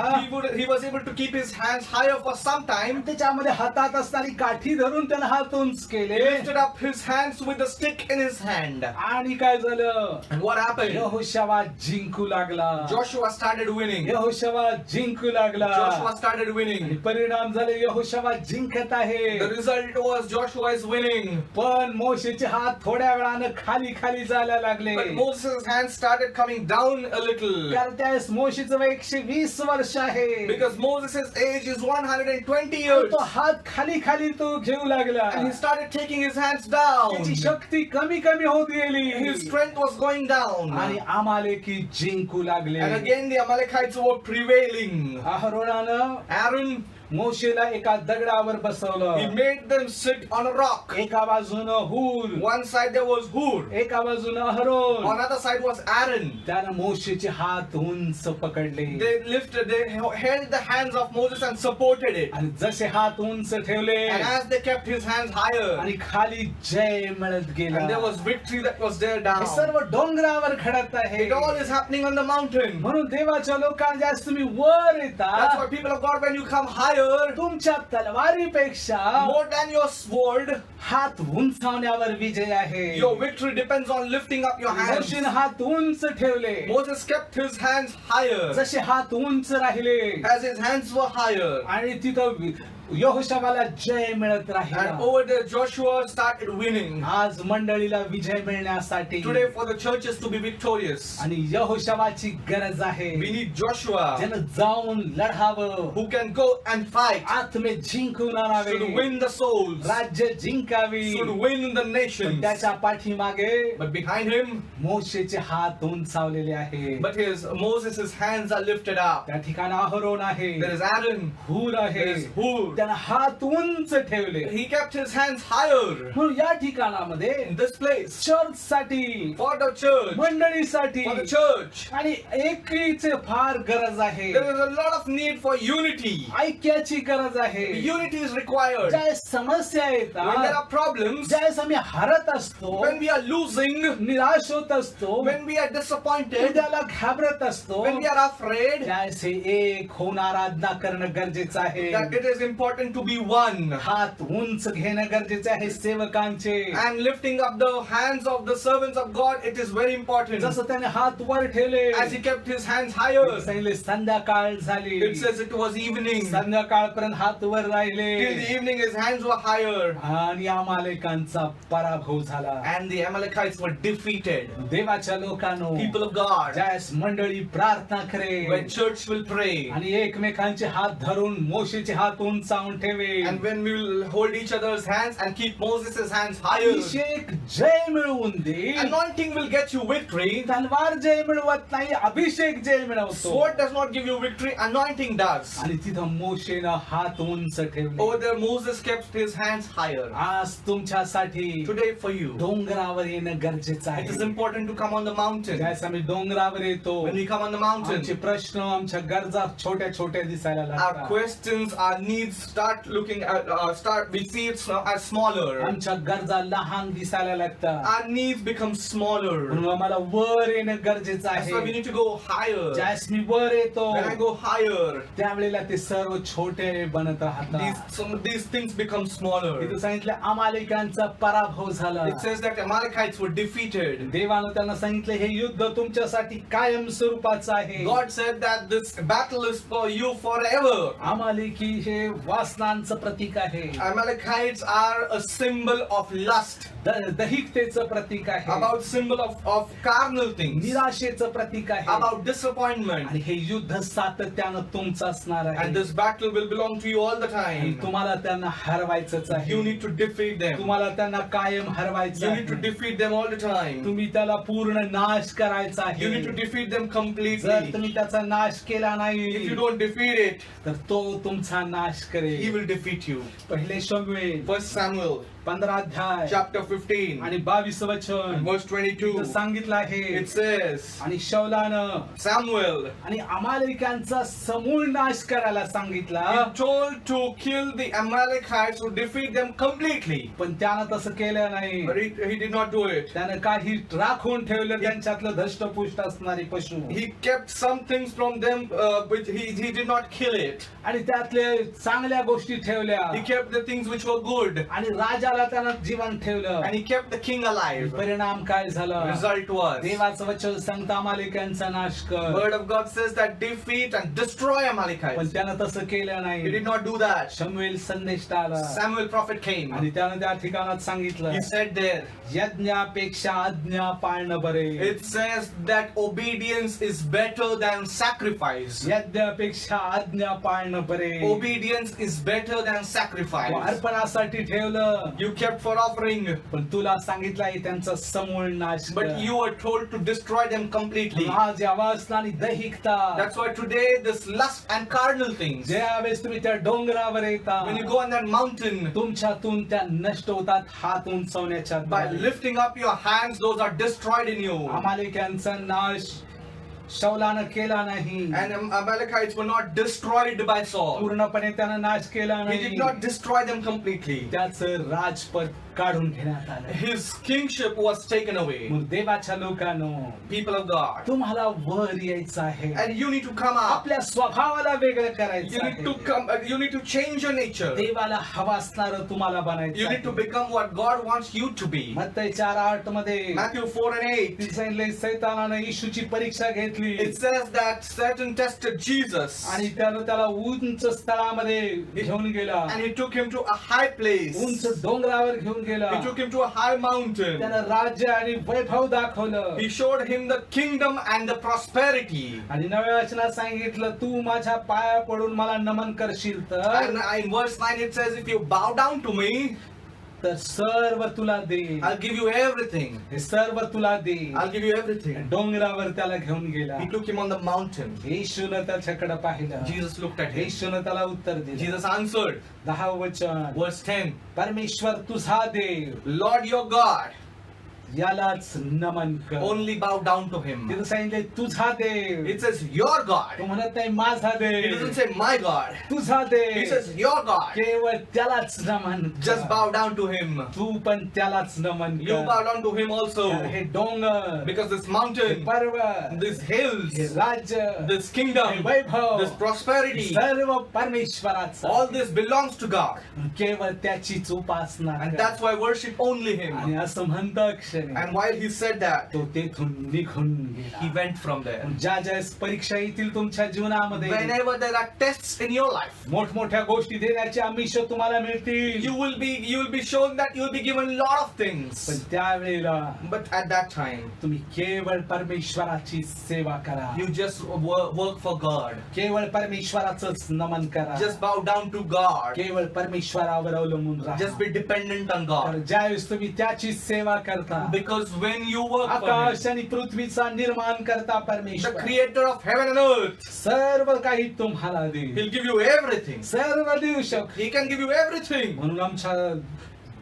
He was able to keep his hands higher for some time. त्याच्यामध्ये हातात असणारी काठी धरून त्यानं हात उंच He केले. lifted up his hands with the stick in his hand. आणि काय झालं, And what happened? यहोशवा जिंकू लागला. Joshua started winning. यहोशवा जिंकू लागला. Joshua started आणि winning. परिणाम झाले, यहोशवा जिंकत आहे. The result was Joshua is winning. पण मोशेचे हात थोड्या वेळानं खाली खाली जायला लागले. But Moses' hands started coming down a little. कारण त्यावेळेस मोशेचं वय 120 वर्ष आहे. Because Moses' age is 120 आणि years. तो हात खाली खाली तो घेऊ लागला. And he started taking his hands down. त्याची शक्ती कमी कमी होत गेली. His strength was going down. आणि अमालेकी जिंकू लागले. And again the Amalekites were prevailing. अहरोनानं Aaron, मोशेला एका दगडावर he बसवलं. made them sit on a rock. एका बाजूनं हूर, One side there was Hur. एका बाजूनं Aaron. On the other side was Aaron. त्यानं मोशेचे हात उंच पकडले. They held the hands of Moses and supported it. आणि जसे हात उंच ठेवले And as they kept his hands higher, आणि खाली जय मिळत गेला. and there was victory that was there हे down. सर्व डोंगरावर घडत आहे. It all is happening on the mountain. म्हणून देवाच्या लोकांना जास्त तुम्ही वर That's येता, why people of God, when you come higher, तुमच्या तलवारीपेक्षा more than your sword, हात उंचावण्यावर विजय आहे. your victory depends on lifting up your hands. मोशेने हात उंच ठेवले. Moses kept his hands higher. जसे हात उंच राहिले As his hands were higher. आणि तिथं यहोशवाला जय मिळत And राहिला. over there, Joshua started winning. आज मंडळीला विजय मिळण्यासाठी Today, for the churches to be victorious, आणि यहोशवाची गरज आहे. we need Joshua ज्यानं जाऊन लढावं, who can go and fight, आत्मे जिंकून आणावे, should win the souls, राज्य जिंकावी. should win the पण nations. त्याच्या पाठीमागे But behind him, मोशेचे हात उंचावलेले आहे. but Moses' hands are lifted up. त्या ठिकाणी अहरोन आहे, There is Aaron, हूर आहे. there is Hur. त्यानं हात उंच ठेवले. He kept his hands higher. म्हणून या ठिकाणामध्ये In this place, चर्च साठी, for the church, मंडळीसाठी for the church, आणि एकीचे फार गरज आहे. there is a lot of need for unity. ऐक्य ऐक्याची गरज आहे. Unity is required. ज्यावेळेस समस्या When there येतात, are problems, ज्यावेळेस आम्ही हरत असतो, when we are losing, निराश होत असतो, when we are disappointed, उद्याला घाबरत असतो, when we are afraid, त्यावेळेस हे एक होऊन आराधना करणं गरजेचं आहे. that it is important to be one. हात उंच घेणं गरजेचं आहे सेवकांचे. And lifting up the hands of the servants of God, it is very important. जसं त्याने हात वर ठेवले, As he kept his hands higher, सांगितले संध्याकाळ झाली, it says it was evening. संध्याकाळपर्यंत हात वर राहिले Till the evening his hands were higher. आणि अमालेकांचा पराभव झाला. And the Amalekites were defeated. देवाच्या लोकांनो, People of God, ज्यावेळेस मंडळी प्रार्थना when करे church will pray, आणि एकमेकांचे हात धरून मोशेचे हात उंचावून ठेवे, and when we will hold each other's hands and keep Moses' hands higher, अभिषेक जय मिळवून दे. anointing will get you victory. तलवार जय मिळवत नाही, अभिषेक जय मिळवतो. Sword does not give you victory, anointing does. आणि तिथं मोशेनं हात उंच ठेवले. Over there Moses kept his hands higher. आज तुमच्यासाठी Today for you, डोंगरावर येणं गरजेचं it is आहे. important to come on the mountain. ज्यावेळेस आम्ही डोंगरावर येतो, When we come on the mountain, आमचे प्रश्न, आमच्या गरजा छोट्या छोट्या दिसायला our लागतात. questions, our needs start looking at, we see it as smaller. आमच्या गरजा लहान दिसायला लागतात. Our needs become smaller. म्हणून आम्हाला वर येणं गरजेचं That's why we आहे. need to go higher. ज्यावेळेस मी वर येतो, When I go higher, त्यावेळेला ते सर्व छोटे बनत राहतात. some of these things become smaller. तिथं सांगितलं अमालेकांचा पराभव झाला. It says that Amalekites were defeated. देवानं त्यांना सांगितलं हे युद्ध तुमच्यासाठी कायम स्वरूपाचं आहे. God said that this battle is for you forever. अमालेकी हे वासनांचं प्रतीक आहे. Amalekites are a symbol of lust, दहिकतेचं प्रतीक आहे. about symbol of carnal things, निराशेचं प्रतीक आहे. about disappointment. आणि हे युद्ध सातत्यानं तुमचं असणार आहे. And this battle will belong to you all the आणि time. तुम्हाला त्यांना हरवायचंच आहे. You need to defeat them. तुम्हाला त्यांना कायम हरवायचं You need to आहे. defeat them all the time. तुम्ही त्याला पूर्ण नाश करायचा You need to आहे. defeat them जर completely. तुम्ही त्याचा नाश केला If नाही you don't defeat it, तर तो तुमचा नाश he करेल. will defeat you. पहिले शमूएल 1 Samuel 15 अध्याय chapter 15 आणि 22 वचन verse 22. इथं सांगितलं आहे. It says, आणि शौलानं Samuel, आणि अमालेकांचा समूळ नाश करायला सांगितला, he told to kill the Amalekites, to defeat them completely. पण त्यानं तसं केलं नाही. But he did not do it. त्यानं काही राखून ठेवलं त्यांच्यातलं धष्टपुष्ट असणारी पशु, He kept some things from them, which he did not kill it. आणि त्यातले चांगल्या गोष्टी ठेवल्या, He kept the things which were good. आणि राजाला त्यानं जीवन ठेवलं. And he kept the king alive. परिणाम काय झाला? Result was, देवाचं वचन सांगता अमालेकांचा नाश कर, word of God says that defeat and destroy पण Amalekites. त्यानं तसं केलं He नाही. did not do that. शमूएल संदेश आला Samuel prophet came. आणि त्यानं त्या ठिकाणात सांगितलं, He said there, यज्ञापेक्षा आज्ञा पाळणं बरे. it says that obedience is better than sacrifice. यज्ञापेक्षा आज्ञा पाळणं बरे. Obedience is better than Tu sacrifice. अर्पणासाठी ठेवलं, You kept for offering, पण तुला सांगितलं आहे त्यांचा समूळ नाश कर. but you were told to destroy them completely. आज या वासनाने दैहिकता, That's why today this lust and carnal things, ज्यावेळेस तुम्ही त्या डोंगरावर येता, when you go on that mountain, तुमच्यातून त्या नष्ट होतात. हात उंचवण्याच्या by द्वारे. lifting up your hands, those are destroyed in you. अमालेकांचा नाश शौलानं केला नाही. And Amalekites were not destroyed by Saul. पूर्णपणे त्यानं नाश केला He नाही. did not destroy them completely. त्याचं राजपद काढून घेण्यात आलं. His kingship was taken away. मग देवाच्या लोकांनो, People of God, तुम्हाला वर यायचं आहे. and you need to come up. आपल्या स्वभावाला वेगळं You करायचं need to आहे. come. You need to change your nature. देवाला हवा असणारं तुम्हाला You बनायचं need to आहे. become what God wants you to be. मत्तई 4:8 मध्ये Matthew 4 and 8. तिथे सांगितलंय, सैतानानं येशूची परीक्षा घेतली It says that Satan tested Jesus, आणि त्यानं त्याला उंच स्थळामध्ये घेऊन गेला, and he took him to a high place. उंच डोंगरावर घेऊन गेला. He took him to a high mountain. त्यानं राज्य आणि वैभव दाखवलं. He showed him the kingdom and the prosperity. आणि नव्या वचनात सांगितलं, तू माझ्या पाया पडून मला नमन करशील And तर in verse 9 it says, if you bow down to me, तर सर्व तुला दे. I'll give you everything. हे सर्व तुला दे. I'll give you everything. डोंगरावर त्याला घेऊन गेला. He took him on the mountain. येशूनं त्याच्याकडे पाहिलं. Jesus looked at him. येशूनं त्याला उत्तर दिलं. Jesus answered, 10 वचन, verse 10, परमेश्वर तुझा देव, Lord your God, यालाच नमन कर. Only bow down to him. तिथं सांगितले तुझा देव. It says your God. तो म्हणत नाही माझा It doesn't Dev, say my God. तुझा It Dev. says your God. केवळ त्यालाच नमन कर. Just bow down to him. तू पण त्यालाच नमन You bow कर. down to him also. हे डोंगर, Because this हे mountain, पर्वत, these हे hills, राज्य, this हे kingdom, वैभव, this prosperity, सर्व परमेश्वराचं. all this belongs to God. केवळ त्याचीच उपासना And कर. that's why worship only him. आणि असं म्हणतं क्षणी And while he said that, तो तेथून निघून he गेला. went from there. ज्या ज्या परीक्षा येतील तुमच्या जीवनामध्ये, Whenever there are tests in your life, मोठमोठ्या गोष्टी देण्याचे आमिष तुम्हाला मिळतील, you will be shown that you will be given a lot of things. पण त्यावेळेला But at that time, तुम्ही केवळ परमेश्वराची सेवा करा. you just work for God. केवळ परमेश्वराचंच नमन करा. Just bow down to God. केवळ परमेश्वरावर अवलंबून राहा. Just be dependent on तर God. ज्यावेळेस तुम्ही त्याची सेवा करता, Because when you work for Him, आकाश आणि पृथ्वीचा निर्माण करता the परमेश्वर creator of heaven and earth, सर्व काही तुम्हाला देईल. He'll give you everything. सर्व देऊ शकतो. He can give you everything. म्हणून आमच्या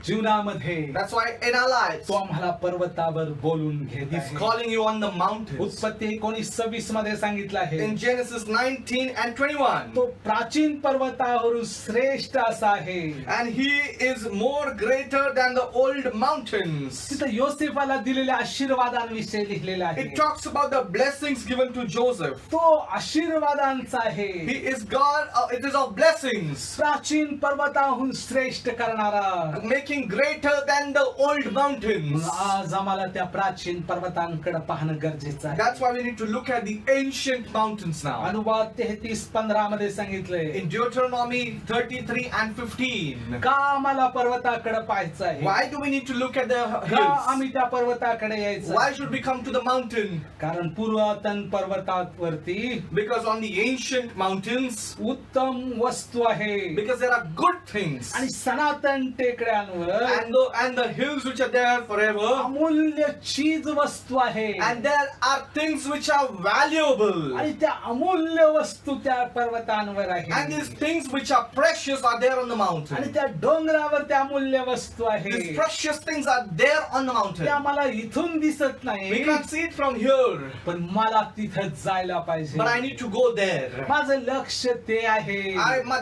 जीवनामध्ये That's why in our lives, तो आम्हाला पर्वतावर बोलून घेत He's आहे. calling you on the mountains. उत्पत्ती 19:26 मध्ये सांगितलं आहे, In Genesis 19 and 21. तो प्राचीन पर्वतावरून श्रेष्ठ असा आहे. And he is more greater than the old mountains. तिथं योसेफाला दिलेल्या आशीर्वादांविषयी लिहिलेलं आहे. It talks about the blessings given to Joseph. तो आशीर्वादांचा आहे. He is God, it is of blessings. प्राचीन पर्वताहून श्रेष्ठ करणारा. Making greater than the old mountains. आज आम्हाला त्या प्राचीन पर्वतांकडे पाहणं गरजेचं आहे. That's why we need to look at the ancient mountains now. अनुवाद 33:15 मध्ये सांगितलंय, In Deuteronomy 33 and 15. का आम्हाला पर्वताकडे पाहायचं आहे, Why do we need to look at the का hills? आम्ही त्या पर्वताकडे यायचं. Why should we come to the mountain? कारण पुरातन पर्वतावरती Because on the ancient mountains, उत्तम वस्तू आहे. because there are good things. आणि सनातन टेकड्यांवर And the hills which are there forever. अमूल्य चीज वस्तू आहे. And there are things which are valuable. आणि त्या अमूल्य वस्तू त्या पर्वतांवर And आहे. these things which are precious are there on the आणि mountain. त्या डोंगरावर त्या अमूल्य वस्तू आहे. These precious things are there on the mountain. त्या मला इथून दिसत We नाही, can't see it from here. पण मला तिथं जायला पाहिजे. But I need to go there. माझं लक्ष ते आहे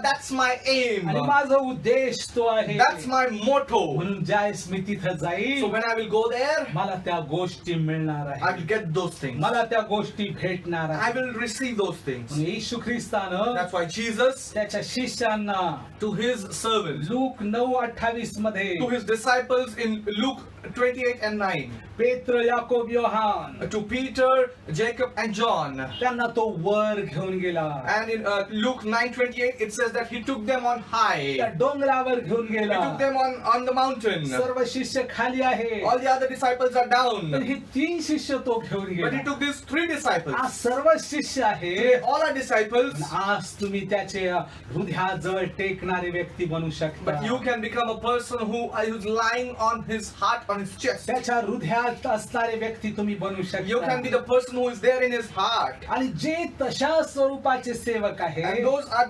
That's my aim. आणि माझा उद्देश तो आहे. That's my motto. म्हणून ज्यावेळेस मी तिथं So जाईल, when I will go there, मला त्या गोष्टी मिळणार I आहे. will get those things. मला त्या गोष्टी भेटणार I आहे. will receive those things. म्हणून येशू ख्रिस्तानं That's why Jesus, त्याच्या शिष्यांना to his servants, लूक 9:28 मध्ये, to his disciples in Luke 28 and 9, पेत्र, Yakob, Yohan, to Peter, Jacob and John. त्यांना तो वर घेऊन गेला. And in Luke 9:28, it says that he took them on high. त्या डोंगरावर घेऊन He गेला. took them on the mountain. सर्व शिष्य खाली आहे, All the other disciples are पण down. हे 3 शिष्य तो घेऊन But he गेला. took these 3 disciples. आज सर्व शिष्य आहे. They all are disciples. आज तुम्ही त्याचे हृदयाजवळ टेकणारी व्यक्ती बनू शकता. But you can become a person who is lying on his heart, on his chest. त्याच्या हृदयात असणारे व्यक्ती तुम्ही बनू You can be शकता. the person who is there in his heart. आणि जे तशा स्वरूपाचे सेवक And आहे, those are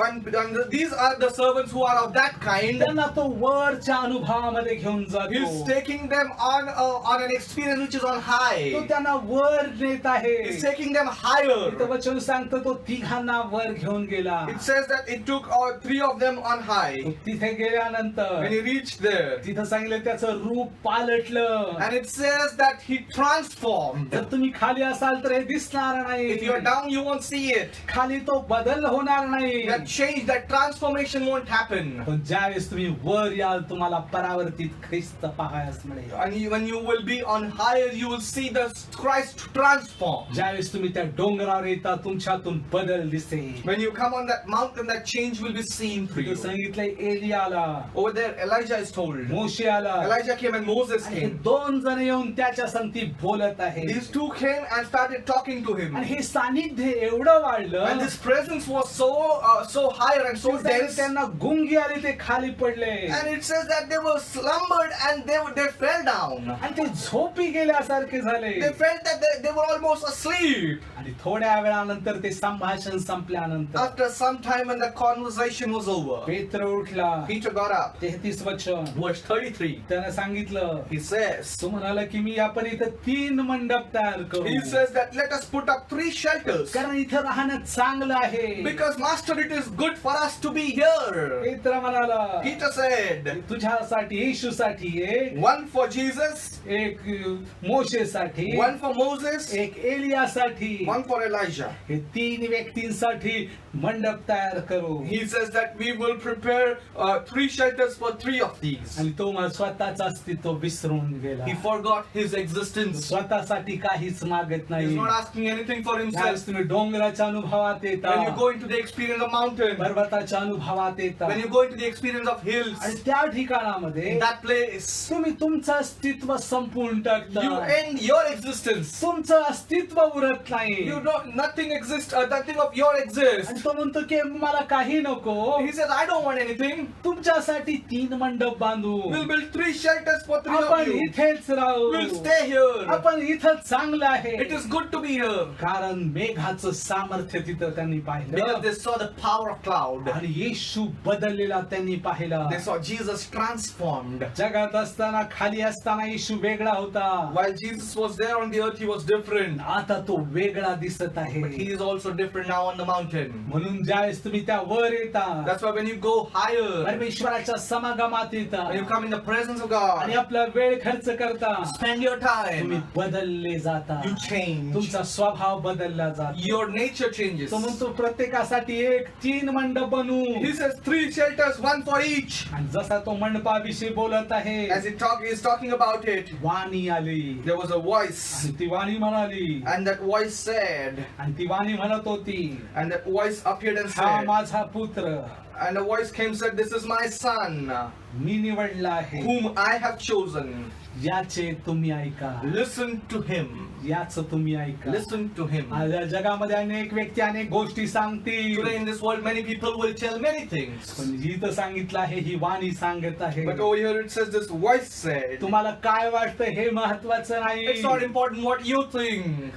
and these are the servants who are of that kind. त्यांना तो वरच्या अनुभवामध्ये घेऊन He's जातो. taking them on an experience which is on तो high. त्यांना वर नेत आहे. He's taking them higher. इथं वचन सांगतो तो तिघांना वर घेऊन गेला. It says that it took 3 of them on high. तो तिथे गेल्यानंतर When he reached there, तिथं सांगितलं त्याचं रूप पालटलं. and it says that he transformed. जर तुम्ही खाली असाल तर हे दिसणार If you are नाही. down, you won't see it. खाली तो बदल होणार नाही. That change, that transformation won't happen. पण ज्यावेळेस तुम्ही वर याल तुम्हाला परावर्तित ख्रिस्त पाहायस मिळेल. And when you will be on higher, you will see the Christ transform. ज्यावेळेस तुम्ही त्या डोंगरावर येता तुमच्यातून बदल दिसेल. When you come on that mountain, that change will be seen for तिथं you. सांगितलंय एलियाला, Over there, Elijah is told. मोशे आला, Elijah came and Moses आणि हे came. 2 जण येऊन त्याच्या संगती बोलत आहे. These 2 came and started talking to him. आणि हे सानिध्य एवढं वाढलं And this presence was so higher and so की dense. त्यांना गुंगी आली, ते खाली पडले And it says that they were slumbered and they fell down. आणि ते झोपी गेल्यासारखे झाले. They felt that they were almost asleep. आणि थोड्या वेळानंतर ते संभाषण संपल्यानंतर After some time when the conversation was over, पेत्र उठला. Peter got up. 33 वचन Verse 33. त्यानं सांगितलं, म्हणालं He says, तो म्हणाला की मी आपण इथं 3 मंडप तयार करू he says that let us put up 3 shelters. कारण इथं राहणं चांगलं आहे. Because Master, it is good for us to be here. पेत्र म्हणाला Peter said, तुझ्यासाठी येशूसाठी एक one for Jesus, मोशेसाठी one for Moses, एक एलियासाठी one for Elijah. हे 3 व्यक्तींसाठी मंडप तयार करू. He says that we will prepare 3 shelters for 3 of these. आणि तो स्वतःच अस्तित्व विसरून गेला. He forgot his existence. स्वतःसाठी काहीच मागत He's नाही. not asking anything for himself. त्यावेळेस तुम्ही डोंगराच्या अनुभवात येता, When you go into the experience of mountain, पर्वताच्या अनुभवात येता when you go into the experience of hills, आणि त्या ठिकाणामध्ये in that place, तुम्ही तुमचं अस्तित्व संपून टाकता. you end your existence. तुमचं अस्तित्व उरत नाही. You don't, nothing exists, nothing of your exists. आणि तो म्हणतो की मला काही नको. He says, I don't want anything. तुमच्यासाठी 3 मंडप बांधू. We'll build 3 shelters for 3 of आपण you. इथेच राहू. We'll stay here. आपण इथं चांगलं आहे. It is good to be here. कारण मेघाचं सामर्थ्य तिथं त्यांनी Because पाहिलं they saw the power of cloud. आणि येशू बदललेला त्यांनी पाहिला. They saw Jesus transformed. जगात असताना खाली असताना येशू वेगळा होता. While Jesus was there on the earth, he was different. आता तो वेगळा दिसत आहे. But he is also different now on the mountain. म्हणून ज्यावेळेस तुम्ही त्या वर येता, That's why when you go higher, परमेश्वराच्या समागमात येता when you come in the presence of आणि God, आपला वेळ खर्च करता, spend your तुम्ही time, बदलले जाता. you change. तुमचा स्वभाव बदलला जातो. Your nature changes. तो म्हणतो प्रत्येकासाठी 3 मंडप बनवू. He says 3 shelters, 1 for each. आणि जसा तो मंडपाविषयी बोलत आहे, As he is talking about it, वाणी आली there was a voice, आणि ती वाणी म्हणाली, and that voice said, आणि ती वाणी म्हणत होती, and that voice appeared and हा said, माझा पुत्र, and the voice came and said, this is my son, मी निवडला आहे, whom I have chosen. याचे तुम्ही ऐका. Listen to him. याचं तुम्ही ऐका. Listen to him. आज या जगामध्ये अनेक व्यक्ती अनेक गोष्टी सांगतील, Today in this world, many people will tell many things. पण इथं सांगितलं आहे, ही वाणी सांगत आहे. But over here it says this voice said, तुम्हाला काय वाटतं हे महत्वाचं नाही. it's not important what you think.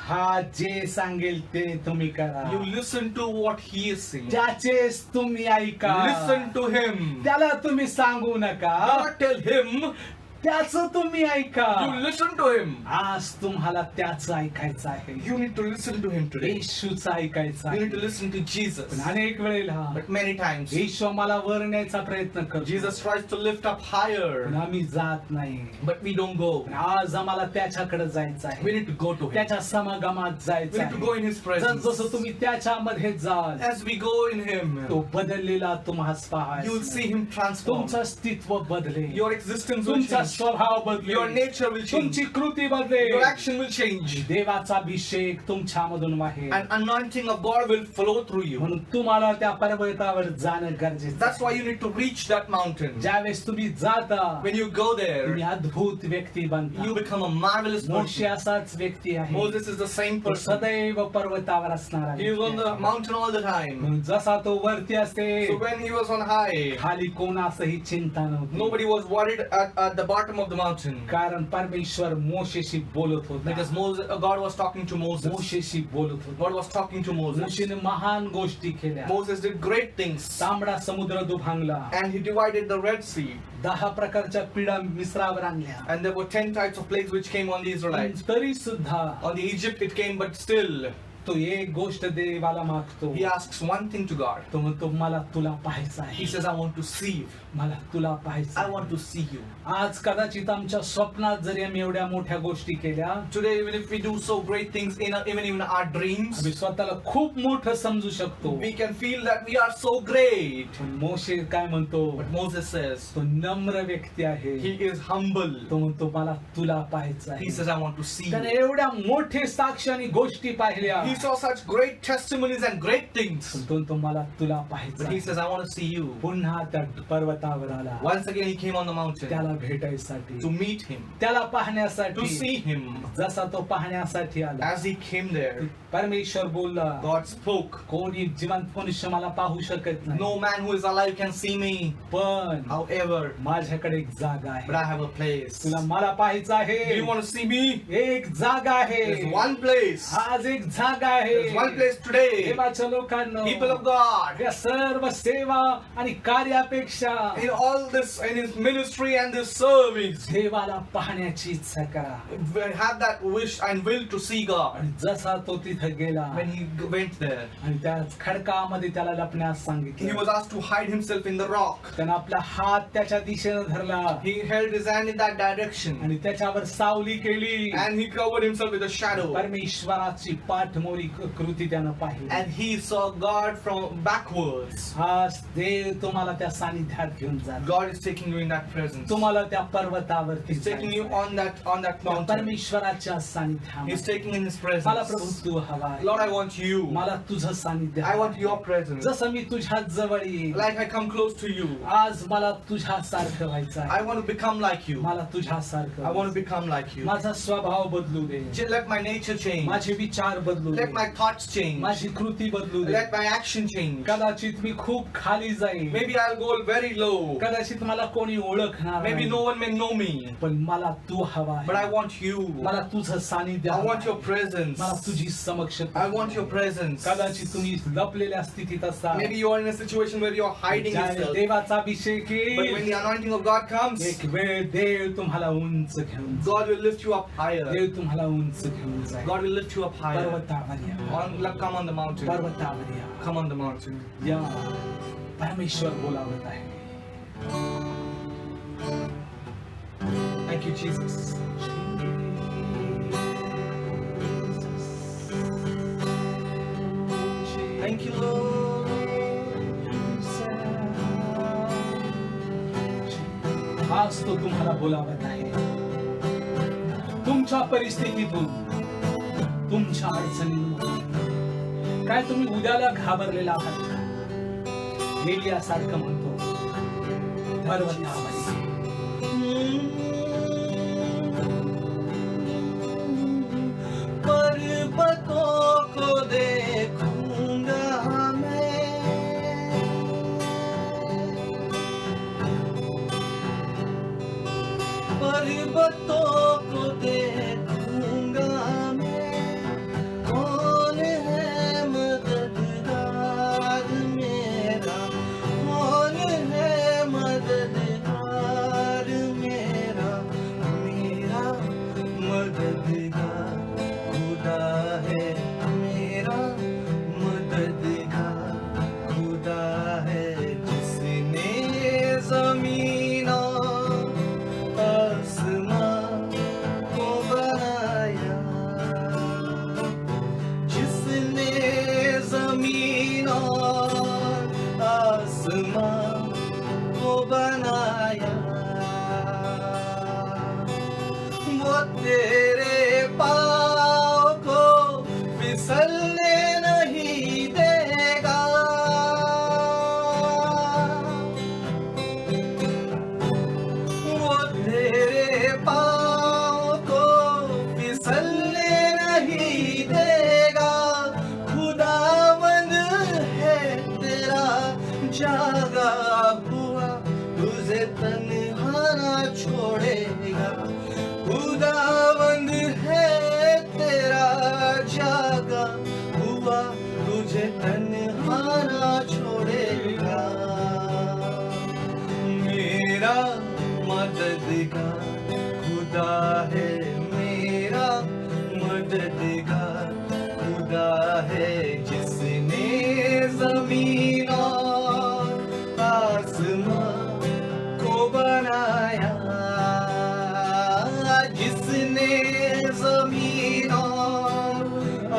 हा जे सांगेल ते तुम्ही करा. You listen to what he is saying. त्याचेच तुम्ही ऐका. Listen to him. त्याला तुम्ही सांगू नका, Do not tell him. त्याचं तुम्ही ऐका. You listen to him. आज तुम्हाला त्याचं ऐकायचं आहे. You need to listen to him today. येशूचं ऐकायचं You आहे. need to listen to Jesus. पण अनेक वेळेला But many times, येशू आम्हाला वर न्यायचा प्रयत्न करतो, Jesus tries to lift up पण higher. आम्ही जात नाही. But we don't go. पण आज आम्हाला त्याच्याकडे जायचं We आहे, need to go to him. त्याच्या समागमात We जायचं need to go आहे. in his presence. जसं तुम्ही त्याच्यामध्ये जाल, As we go in him, तो बदललेला तुम्हाला you will पाहायचा. see him transform. तुमचं अस्तित्व बदलेल, Your existence will तुमचा change. स्वभाव बदलेल, Your nature will change. तुमची कृती Your बदलेल. action will change. देवाचा अभिषेक तुमच्यामधून वाहेल. An anointing of God will flow through you. म्हणून तुम्हाला त्या पर्वतावर जाणं गरजेचं That's why you need to reach that mountain. ज्यावेळेस तुम्ही जाता, When you go तुम्ही there, अद्भुत व्यक्ती बनता. you become a marvelous Moshe person. असाच व्यक्ती आहे. Moses is the same तो person. सदैव पर्वतावर असणारा He was on व्यक्ती the आहे. mountain all the time. म्हणून जसा तो वरती असते, So when he was on high, खाली कोणासही चिंता नव्हती. nobody was worried at the bottom of the mountain. कारण परमेश्वर मोशेशी बोलत होता. Because God was talking to Moses. मोशेशी बोलत होता. God was talking to Moses. मोशेने महान गोष्टी केल्या. Moses did great things. तांबडा समुद्र दुभांगला. And he divided the Red Sea. 10 प्रकारच्या पिढा मिस्रावर आणल्या. And there were 10 types of plagues which came on the Israelites. तरी सुद्धा On the Egypt it came, but still, तो एक गोष्ट देवाला मागतो. he asks one thing to God. तो म्हणतो मला तुला पाहायचं He आहे. says, I want to see you. मला तुला पाहायचं I आहे. want to see you. आज कदाचित आमच्या स्वप्नात जरी आम्ही एवढ्या मोठ्या गोष्टी केल्या, Today, even if we do so great things even in our dreams, आम्ही स्वतःला खूप मोठं समजू शकतो. we can feel that we are so great. पण मोशे काय म्हणतो? But Moses says, तो नम्र व्यक्ती आहे. he is humble. तो म्हणतो मला तुला पाहायचं He आहे. says, I want to see त्याने you. एवढ्या मोठे साक्ष आणि गोष्टी पाहिल्या, He saw such great testimonies and great things. पण तो म्हणतो मला तुला पाहायचं But he आहे. says, I want to see you. पुन्हा त्या पर्वतावर आला, Once again, he came on the mountain त्याला भेटायसाठी, to meet him, त्याला to पाहण्यासाठी. see him. जसा तो पाहण्यासाठी आला, As he came there, परमेश्वर बोलला, God spoke. कोणी जिवंत मनुष्य मला पाहू शकत नाही, No man who is alive can see me. पण However, माझ्याकडे एक जागा but I आहे. have a place. तुला मला पाहायचं Do आहे. you want to see me? एक जागा आहे. There's one place. आज एक जागा जागा आहे. There's one place today, देवाच्या लोकांनो, people of God, या सर्व सेवा आणि कार्यापेक्षा in all this, in his ministry and this service, देवाला पाहण्याची इच्छा करा. have that wish and will to see God. आणि जसा तो तिथे गेला When he went there, आणि त्या खडकामध्ये त्याला लपण्यास he सांगितलं, was asked to hide himself in the rock. त्यानं आपला हात त्याच्या दिशेनं धरला He held his hand in that direction, आणि त्याच्यावर सावली केली and he covered himself with a shadow. परमेश्वराची पाठमोरी कृती त्यानं पाहिली. And he saw God from backwards. आज देव तुम्हाला त्या सानिध्यात घेऊन जातो. God is taking you in that presence. तुम्हाला त्या पर्वतावरती He's taking you जायचंय. on that त्या mountain. परमेश्वराच्या He's सानिध्यात taking in his मला प्रभू presence. तू हवाय. Lord, I want you. मला तुझं सानिध्य I want your presence. जसं मी तुझ्या जवळ येईल, Like I come close to you. आज मला तुझ्यासारखं व्हायचं आहे. I want to become like you. मला तुझ्यासारखं I want to व्हायचंय. become like you. माझा स्वभाव बदलू दे, Let my nature change. माझे विचार बदलू दे, Let my thoughts change. माझी कृती बदलू दे. Let my action change. कदाचित मी खूप खाली जाईल, Maybe I'll go very low. कदाचित मला कोणी ओळखणार Maybe नाही. no one may know me. पण मला तू हवा But I आहे. want you. मला तुझं सानिध्य I हवं want आहे. your presence. मला तुझी समक्षता. I want your presence. कदाचित तुम्ही लपलेल्या स्थितीत असाल, Maybe you are in a situation where you are hiding ज्यावेळी yourself. देवाचा अभिषेक But when येईल, the anointing of God comes, एक वेळ देव तुम्हाला उंच घेऊन जाईल. God will lift you up higher. देव तुम्हाला उंच घेऊन जाईल. God will lift you up higher. पर्वतावर या, Come on the mountain. पर्वतावर या. Come on the mountain. या परमेश्वर बोलावत आहे. Thank you, Jesus. Thank you, Lord. आज तो तुम्हाला बोलावत आहे. तुमच्या परिस्थितीतून, तुमच्या अडचणीतून काय तुम्ही उद्याला घाबरलेला आहात का? एलियासारखं म्हणतो, पर्वतावर पर्वतों को देखूंगा मैं, पर्वतों को देखूंगा मैं, कौन है मददगार मेरा, कौन है मददगार मेरा, मेरा मददगार खुदा है, मेरा मददगार खुदा है, जिसने जमीन और आसमां को बनाया, जिसने जमीन और आसमां को बनाया, वो तेरे पाँव को फिसलने नहीं देगा, वो तेरे पाँव को फिसलने नहीं देगा, खुदावंद है तेरा जागा हुआ, तुझे तन्हा ना छोड़ेगा, खुदावंद है तेरा जागा हुआ, तुझे तन्हा ना छोड़ेगा, मेरा मददगार खुदा है, मेरा मददगार खुदा है, जिसने जमीन और आसमां को बनाया, जिसने जमीन और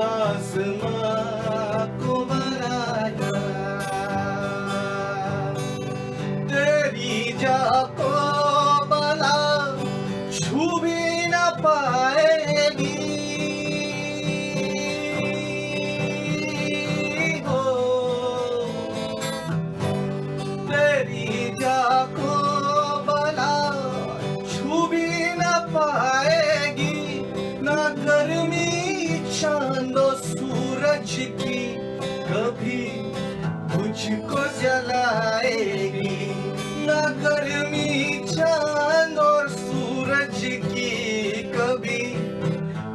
आसमां को बनाया, तेरी जाको बला छू भी न पाएगी, हो तेरी जाको बला छू भी न पाएगी, ना गर्मी चांदो सूरज की कभी मुझको जलाएगी, ना गर्मी चांद और सूरज की कभी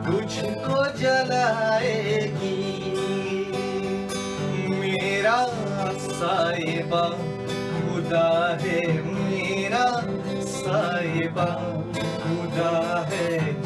तुझको जलाएगी। लाएगी। मेरा साहिबा खुदा है, मेरा साहिबा खुदा है।